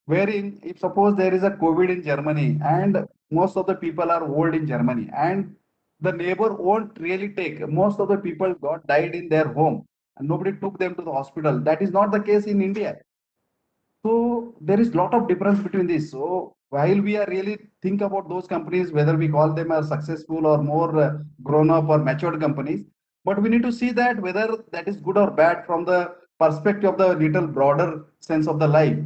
wherein if suppose there is a COVID in Germany and most of the people are old in Germany and the neighbor won't really take. Most of the people got died in their home and nobody took them to the hospital. That is not the case in India. So there is lot of difference between this. So while we are really think about those companies, whether we call them as successful or more grown up or matured companies, but we need to see that whether that is good or bad from the perspective of the little broader sense of the life.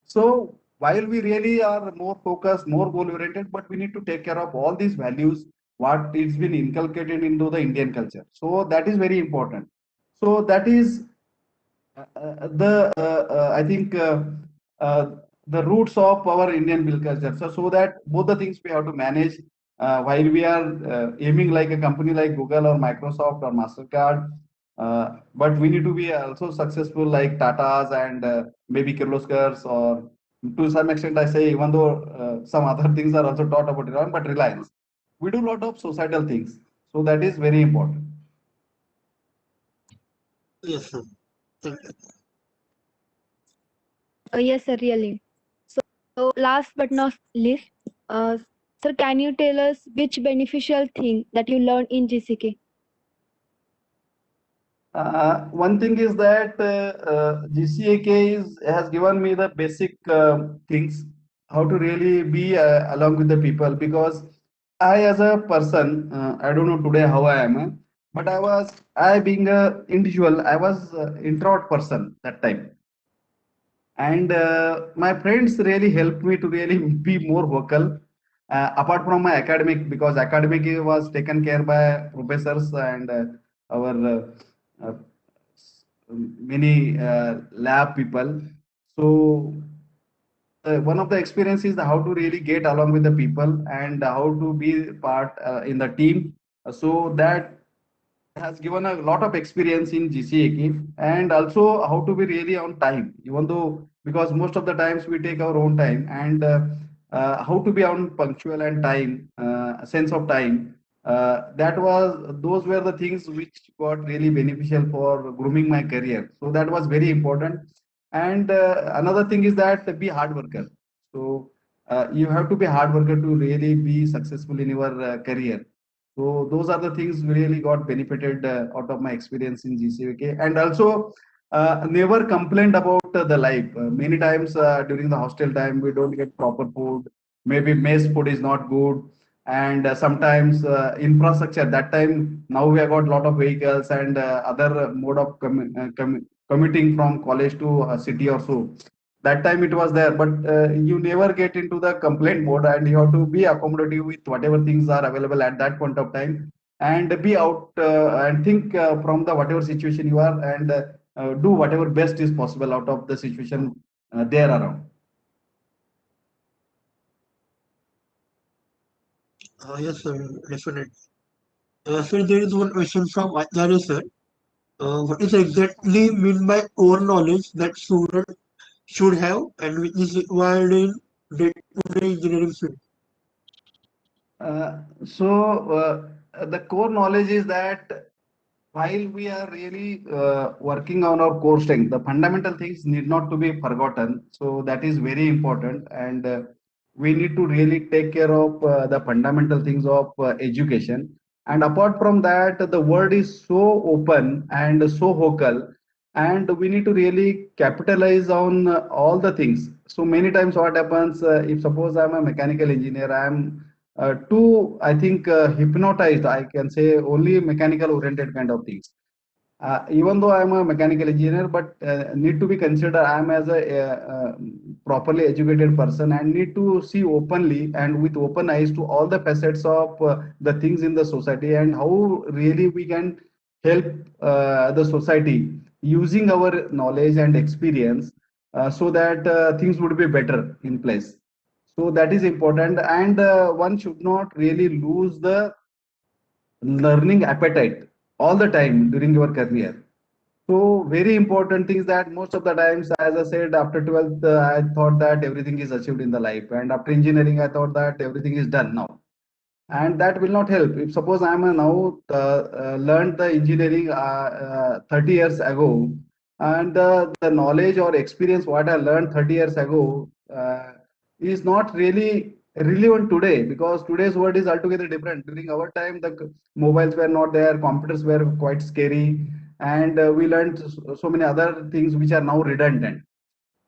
So while we really are more focused, more goal oriented, but we need to take care of all these values, what is been inculcated into the Indian culture. So that is very important. So that is the I think the roots of our Indian bill culture. So that both the things we have to manage while we are aiming like a company like Google or Microsoft or Mastercard. But we need to be also successful like Tata's and maybe Kirloskars, or to some extent I say even though some other things are also taught about Iran, but Reliance. We do a lot of societal things. So that is very important. Yes, sir. Thank you. Yes, sir, really. So last but not least, sir, can you tell us which beneficial thing that you learned in GCK? One thing is that GCAK has given me the basic things, how to really be along with the people, because I as a person, I don't know today how I am, but I being a individual, I was introvert person that time. And my friends really helped me to really be more vocal, apart from my academic, because academic was taken care by professors and our uh, many lab people. So one of the experiences how to really get along with the people and how to be part in the team, so that has given a lot of experience in GCAK, and also how to be really on time, even though because most of the times we take our own time, and how to be on punctual and time, sense of time. Those were the things which got really beneficial for grooming my career. So that was very important. And another thing is that be hard worker. So you have to be hard worker to really be successful in your career. So those are the things really got benefited out of my experience in GCVK, and also never complained about the life. Many times during the hostel time, we don't get proper food. Maybe mess food is not good, and sometimes infrastructure. That time now we have got lot of vehicles and other mode of commuting from college to city or so. That time it was there, but you never get into the complaint mode, and you have to be accommodative with whatever things are available at that point of time, and be out and think from the whatever situation you are, and do whatever best is possible out of the situation there around. Yes, sir, definitely. So there is one question from Acharya sir. What is exactly mean by core knowledge that student should have and which is required in day-to-day engineering field? The core knowledge is that while we are really working on our core strength, the fundamental things need not to be forgotten. So that is very important, and we need to really take care of the fundamental things of education. And apart from that, the world is so open and so vocal, and we need to really capitalize on all the things. So many times, what happens if suppose I'm a mechanical engineer, I'm too, I think, hypnotized. I can say only mechanical oriented kind of things. Even though I'm a mechanical engineer, but need to be considered I'm as a properly educated person, and need to see openly and with open eyes to all the facets of the things in the society, and how really we can help the society using our knowledge and experience, so that things would be better in place. So that is important, and one should not really lose the learning appetite all the time during your career. So very important things that most of the times, as I said, after 12th, I thought that everything is achieved in the life, and after engineering, I thought that everything is done now, and that will not help. If suppose I am now learned the engineering 30 years ago, and the knowledge or experience what I learned 30 years ago is not really relevant today, because today's world is altogether different. During our time, the mobiles were not there, computers were quite scary, and we learned so many other things which are now redundant.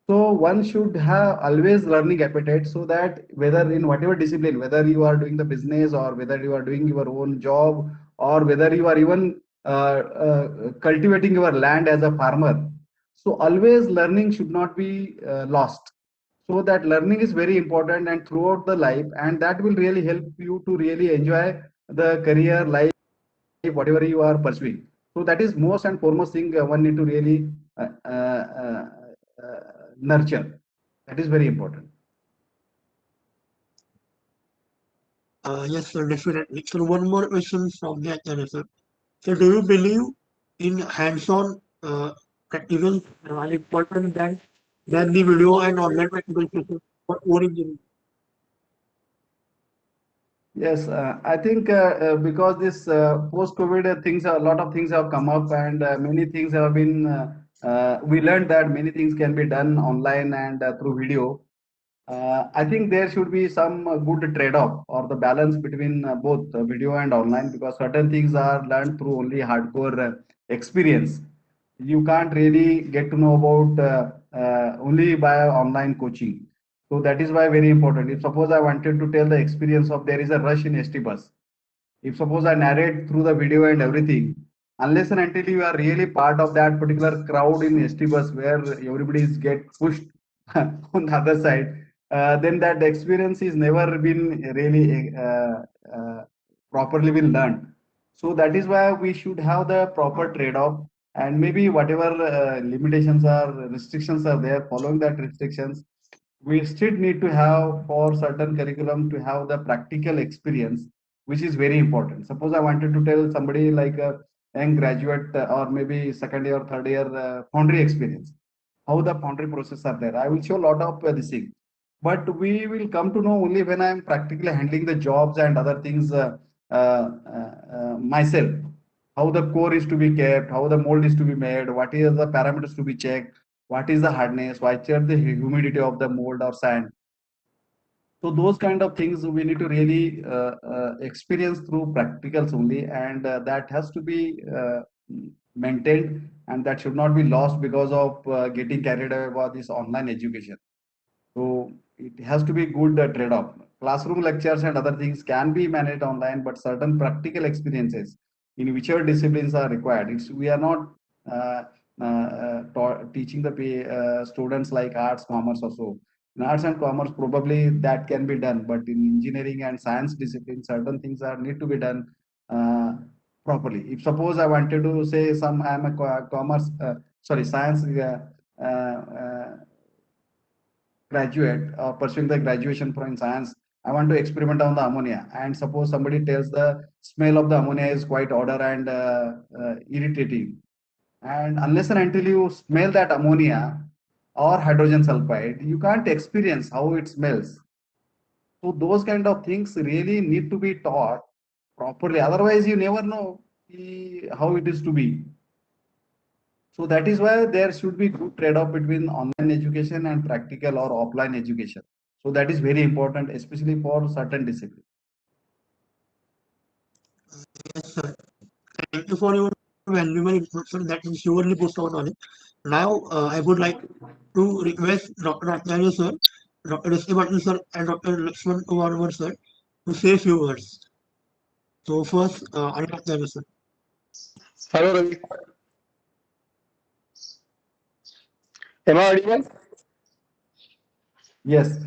So one should have always learning appetite, so that whether in whatever discipline, whether you are doing the business, or whether you are doing your own job, or whether you are even cultivating your land as a farmer, so always learning should not be lost. So that learning is very important and throughout the life, and that will really help you to really enjoy the career life, whatever you are pursuing. So that is most and foremost thing one need to really uh, nurture. That is very important. Yes, sir, definitely. So one more question from the Acharya sir. So do you believe in hands-on practical are important than the video and online practical sessions for core engineering? Yes, I think because this post-COVID things, a lot of things have come up, and many things have been. We learned that many things can be done online and through video. I think there should be some good trade-off or the balance between both video and online, because certain things are learned through only hardcore experience. You can't really get to know about only by online coaching. So that is why very important. If suppose I wanted to tell the experience of there is a rush in ST bus, if suppose I narrate through the video and everything, unless and until you are really part of that particular crowd in ST bus where everybody is get pushed on the other side, then that experience is never been really properly been learned. So that is why we should have the proper trade-off, and maybe whatever limitations or restrictions are there, following that restrictions, we still need to have for certain curriculum to have the practical experience, which is very important. Suppose I wanted to tell somebody like a young graduate or maybe second year, third year foundry experience, how the foundry process are there. I will show a lot of this thing, but we will come to know only when I am practically handling the jobs and other things myself. How the core is to be kept, how the mold is to be made, what is the parameters to be checked, what is the hardness, what is the humidity of the mold or sand. So those kind of things we need to really experience through practicals only, and that has to be maintained, and that should not be lost because of getting carried away by this online education. So it has to be good trade-off. Classroom lectures and other things can be managed online, but certain practical experiences in whichever disciplines are required. We are not uh, teaching the students like arts, commerce or so. In arts and commerce, probably that can be done, but in engineering and science disciplines, certain things are need to be done uh, properly. If suppose I wanted to say I am a commerce, sorry, science uh, uh, graduate or pursuing the graduation from science, I want to experiment on the ammonia. And suppose somebody tells the smell of the ammonia is quite odor and irritating. And unless and until you smell that ammonia or hydrogen sulfide, you can't experience how it smells. So those kind of things really need to be taught properly. Otherwise, you never know how it is to be. So that is why there should be good trade-off between online education and practical or offline education. So that is very important, especially for certain disciplines. Yes, sir. Thank you for your valuable information that will surely boost our knowledge. Now, I would like to request Dr. Acharya sir, Dr. S. K. Patil sir, and Dr. Lakshman Kumar sir to say a few words. So first, Anil Acharya sir. Hello, Ravi. Am I audible? Yes.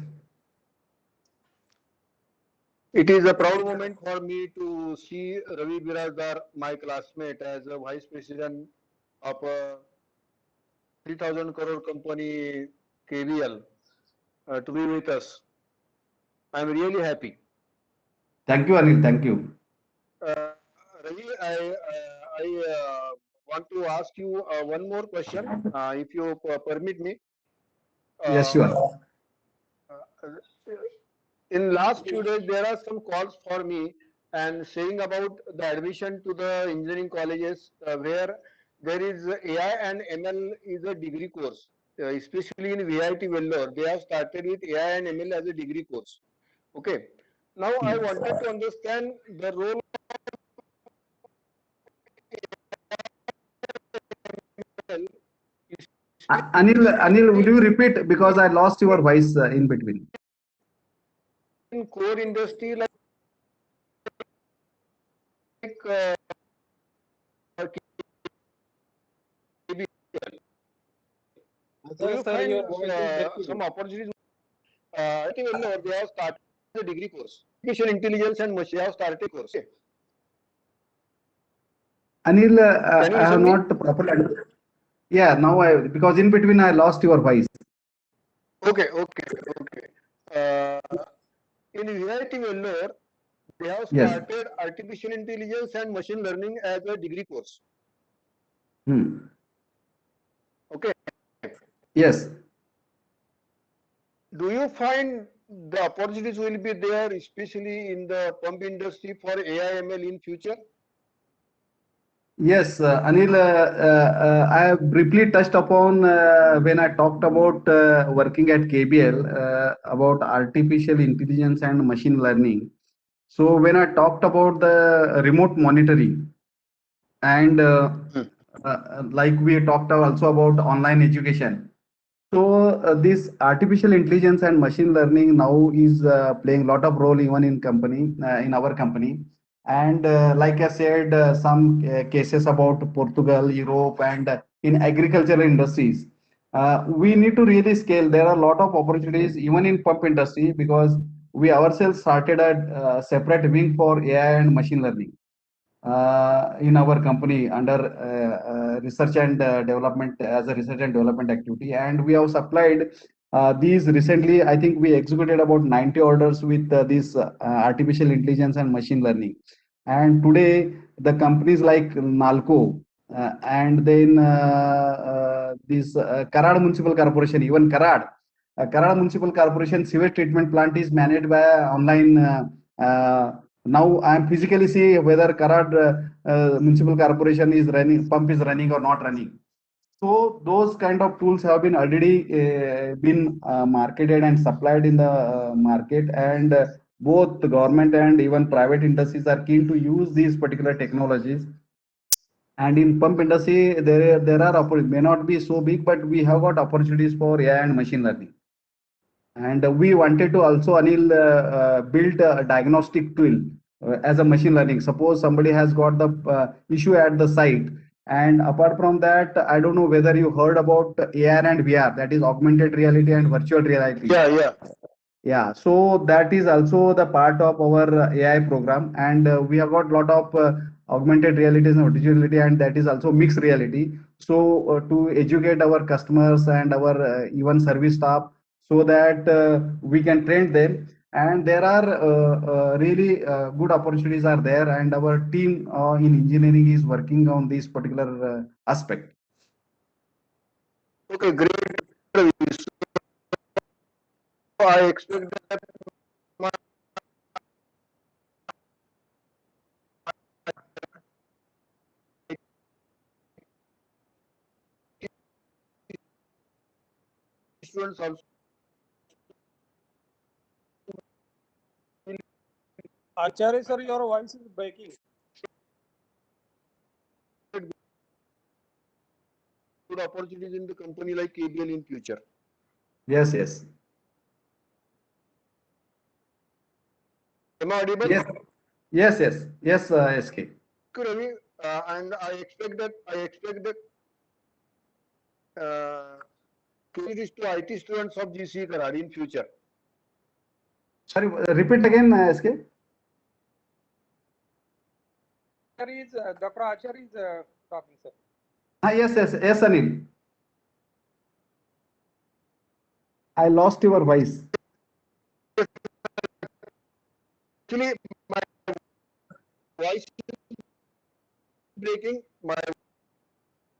It is a proud moment for me to see Ravi Birazdar, my classmate, as a vice president of a 3,000 crore company KVL to be with us. I am really happy. Thank you, Anil. Thank you. Ravi, I want to ask you one more question, if you permit me. Yes, Uh, sure. in last few days, there are some calls for me and saying about the admission to the engineering colleges where there is AI and ML is a degree course, especially in VIT Vellore. They have started with AI and ML as a degree course. Okay. Now I wanted to understand the role of ML Anil, would you repeat because I lost your voice in between? in core industry like KBL. Do you Sir, your find voice is breaking. some opportunities? They have started the degree course. Artificial intelligence and machine have started course. Anil, Can you I have listen me? not properly. Yeah, now because in between I lost your voice. Okay. In VIT Vellore, they have Yes. started artificial intelligence and machine learning as a degree course. Hmm. Okay. Yes. Do you find the opportunities will be there, especially in the pump industry for AI ML in future? Yes, Anil, I have briefly touched upon when I talked about working at KBL about artificial intelligence and machine learning. So when I talked about the remote monitoring and like we talked also about online education. So this artificial intelligence and machine learning now is playing a lot of role even in company in our company. And like I said, some cases about Portugal, Europe, and in agricultural industries, we need to really scale. There are a lot of opportunities even in pump industry because we ourselves started a separate wing for AI and machine learning in our company under research and development as a research and development activity. And we have supplied these recently. I think we executed about 90 orders with this artificial intelligence and machine learning. And today, the companies like Nalco and then this Karad Municipal Corporation, even Karad Municipal Corporation sewage treatment plant is managed by online. Now I am physically see whether Karad Municipal Corporation is running, pump is running or not running. So those kind of tools have been already been marketed and supplied in the market, and both the government and even private industries are keen to use these particular technologies. And in pump industry, there are may not be so big, but we have got opportunities for AI and machine learning. And we wanted to also, Anil, build a diagnostic tool as a machine learning. Suppose somebody has got the issue at the site. And apart from that, I don't know whether you heard about AR and VR, that is augmented reality and virtual reality. Yeah. Yeah, so that is also the part of our AI program, and we have got lot of augmented realities and virtual reality, and that is also mixed reality. So to educate our customers and our even service staff, so that we can train them, and there are really good opportunities are there, and our team in engineering is working on this particular aspect. Okay, great. Ravi. So I expect that my students also will Acharya sir, your voice is breaking. get good opportunities in the company like KBL in future. Yes, yes, Am I audible? yes, SK. Okay, Ravi, and I expect that opportunities to IT students of GC Karad in future. Sorry, repeat again, SK. Dr. Acharya is talking, sir. Yes, Anil. I lost your voice. Actually, my voice is breaking. My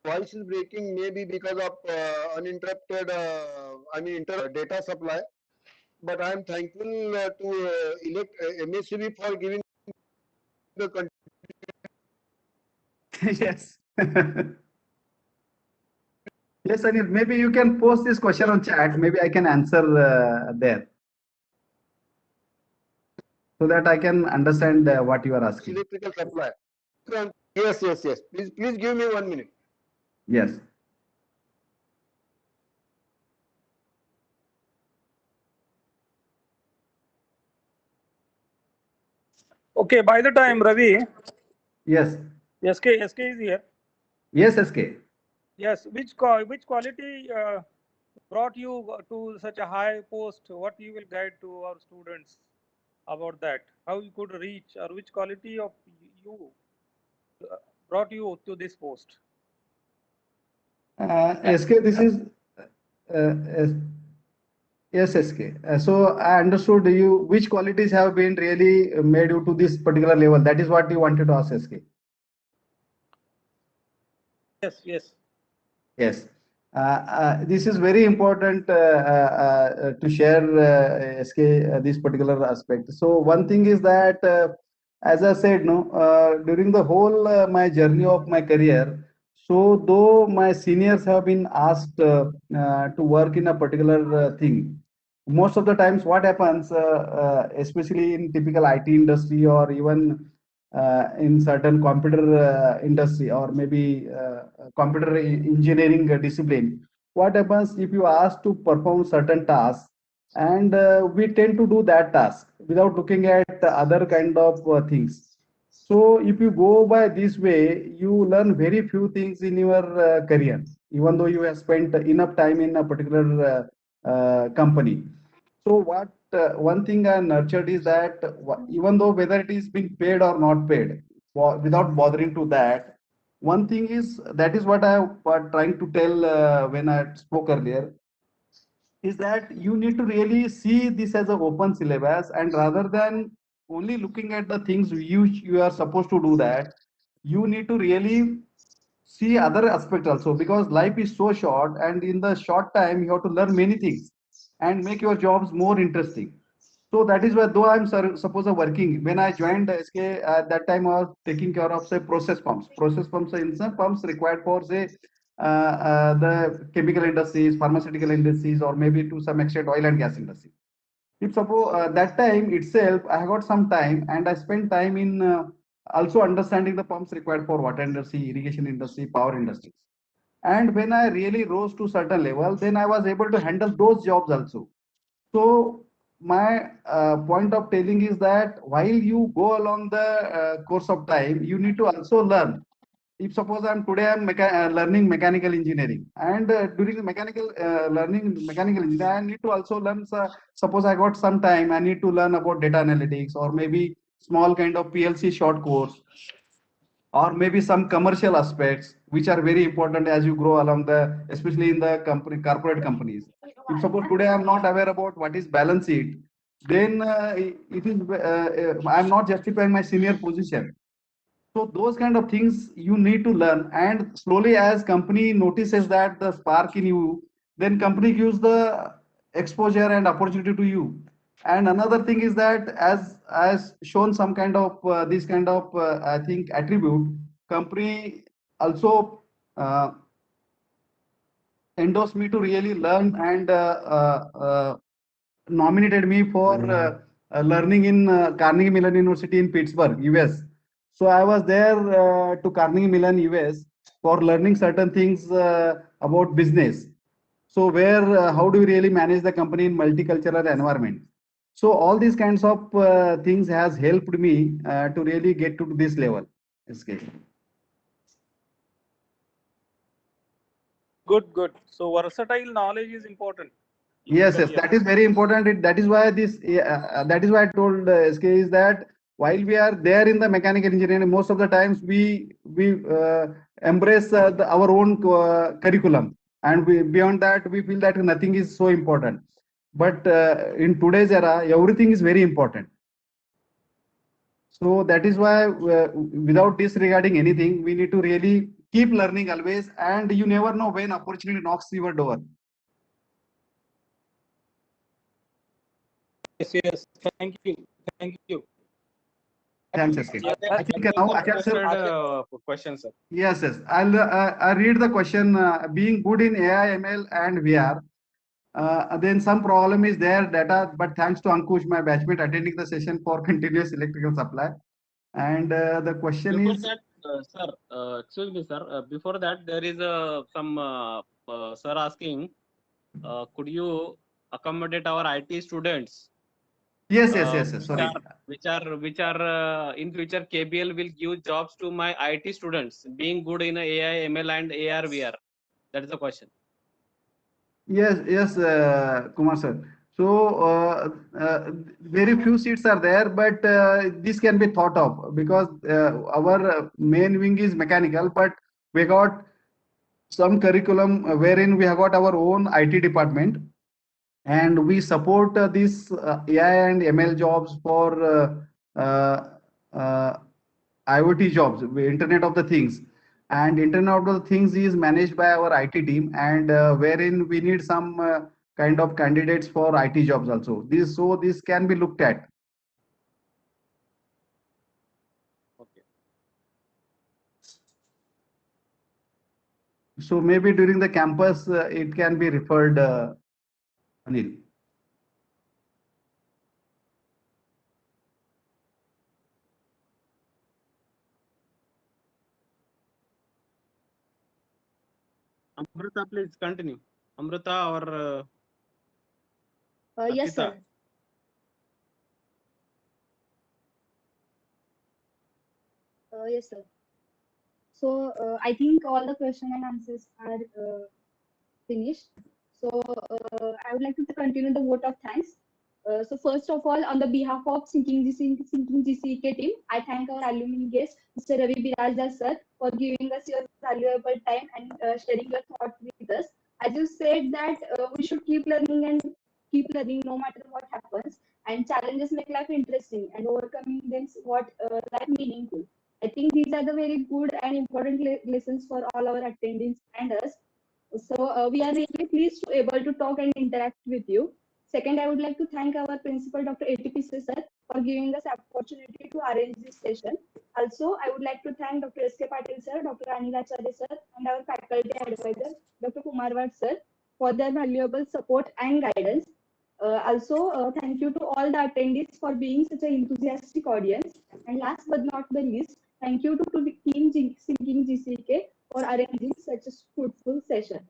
voice is breaking maybe because of uninterrupted, data supply. But I am thankful to MSCB for giving the country. Yes. Yes, Anil. Maybe you can post this question on chat. Maybe I can answer there so that I can understand what you are asking. Electrical supply. Yes. Please give me 1 minute. Yes. Okay, by the time, Ravi, Yes. SK is here. Yes, SK. Yes, which quality brought you to such a high post? What you will guide to our students about that? How you could reach, or which quality of you brought you to this post? SK, this is uh, yes, SK. So I understood you. Which qualities have been really made you to this particular level? That is what you wanted to ask, SK. Yes. Yes. This is very important to share, SK, this particular aspect. So one thing is that, as I said, no, during the whole my journey of my career, so though my seniors have been asked to work in a particular thing, most of the times what happens, especially in typical IT industry or even in certain computer industry or maybe computer engineering discipline. what happens if you ask to perform certain tasks, and we tend to do that task without looking at the other kind of things. So if you go by this way, you learn very few things in your career, even though you have spent enough time in a particular company. So what one thing I nurtured is that even though whether it is being paid or not paid, without bothering to that, one thing is that is what I was trying to tell when I spoke earlier, is that you need to really see this as an open syllabus, and rather than only looking at the things you are supposed to do, that you need to really see other aspects also, because life is so short, and in the short time you have to learn many things and make your jobs more interesting. So that is why, though I'm suppose working, when I joined SK, at that time I was taking care of say process pumps. Process pumps are in some pumps required for say the chemical industries, pharmaceutical industries, or maybe to some extent oil and gas industry. If suppose that time itself I got some time, and I spent time in also understanding the pumps required for water industry, irrigation industry, power industries. And when I really rose to certain level, then I was able to handle those jobs also. So my point of telling is that while you go along the course of time, you need to also learn. If suppose I'm learning mechanical engineering, and during the mechanical learning mechanical engineering, I need to also learn. Suppose I got some time, I need to learn about data analytics, or maybe small kind of PLC short course, or maybe some commercial aspects which are very important as you grow along the, especially in the company corporate companies. If suppose today I'm not aware about what is balance sheet, then it is I'm not justifying my senior position. So those kind of things you need to learn, and slowly as company notices that the spark in you, then company gives the exposure and opportunity to you. And another thing is that as shown some kind of this kind of I think attribute, company also uh, endorsed me to really learn, and nominated me for learning in Carnegie Mellon University in Pittsburgh, US. So I was there to Carnegie Mellon, US, for learning certain things about business. So where how do you really manage the company in multicultural environment? So all these kinds of things has helped me to really get to this level. SK. Good, good. So versatile knowledge is important in Yes, yes, career. that is very important. That is why this, that is why I told SK is that while we are there in the mechanical engineering, most of the times we embrace our own curriculum, and beyond that we feel that nothing is so important. But in today's era, everything is very important. So that is why, without disregarding anything, we need to really keep learning always, and you never know when opportunity knocks your door. Yes, yes. Thank you. Thank you. Thanks, SK. Yeah, I think now Acharya sir. question, sir. Yes, yes. I read the question. Being good in AI, ML, and VR, then some problem is there data. But thanks to Ankush, my batchmate, attending the session for continuous electrical supply. And the question Before is, that, sir, excuse me, sir. Before that, there is some sir asking, could you accommodate our IT students, yes, yes, yes, yes. which Sorry. are in future KBL will give jobs to my IT students, being good in AI, ML, and AR, VR. That is the question. Yes, yes, Kumar sir. So very few seats are there, but this can be thought of, because our main wing is mechanical, but we got some curriculum wherein we have got our own IT department, and we support these AI and ML jobs for uh, IoT jobs, Internet of the Things. And Internet of the Things is managed by our IT team, and wherein we need some kind of candidates for IT jobs also. This can be looked at. Okay. So maybe during the campus, it can be referred, Anil. Amrita, please continue. Amrita or Yes, Arpita? sir. Yes, sir. So I think all the question and answers are finished. So I would like to continue the vote of thanks. So first of all, on the behalf of Sinking GCK team, I thank our alumni guest, Mr. Ravi Birajda sir, for giving us your valuable time and sharing your thoughts with us. As you said that we should keep learning no matter what happens, and challenges make life interesting, and overcoming them is what life meaningful. I think these are the very good and important lessons for all our attendees and us. So we are really pleased to able to talk and interact with you. Second, I would like to thank our principal, Dr. ATPC sir, for giving us opportunity to arrange this session. Also, I would like to thank Dr. S.K. Patil sir, Dr. Anil Acharya sir, and our faculty advisor, Dr. Kumar Wat sir, for their valuable support and guidance. Also, thank you to all the attendees for being such an enthusiastic audience. And last but not the least, thank you to the team Sinking GCK for arranging such a fruitful session.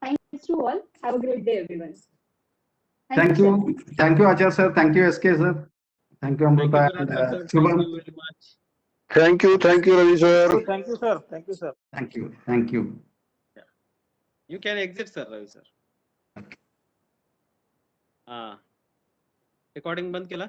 Thanks to all. Have a great day, everyone. Thank sir. you. Thank you, Acharya sir. Thank you, SK sir. Thank you, Thank you, Amrita and Birajar sir. Thank Shubham. you very much. Thank you, Ravi sir. Thank you, sir. Thank you, sir. Thank you. Thank you. You can exit, sir, Ravi sir. Recording बंद केला?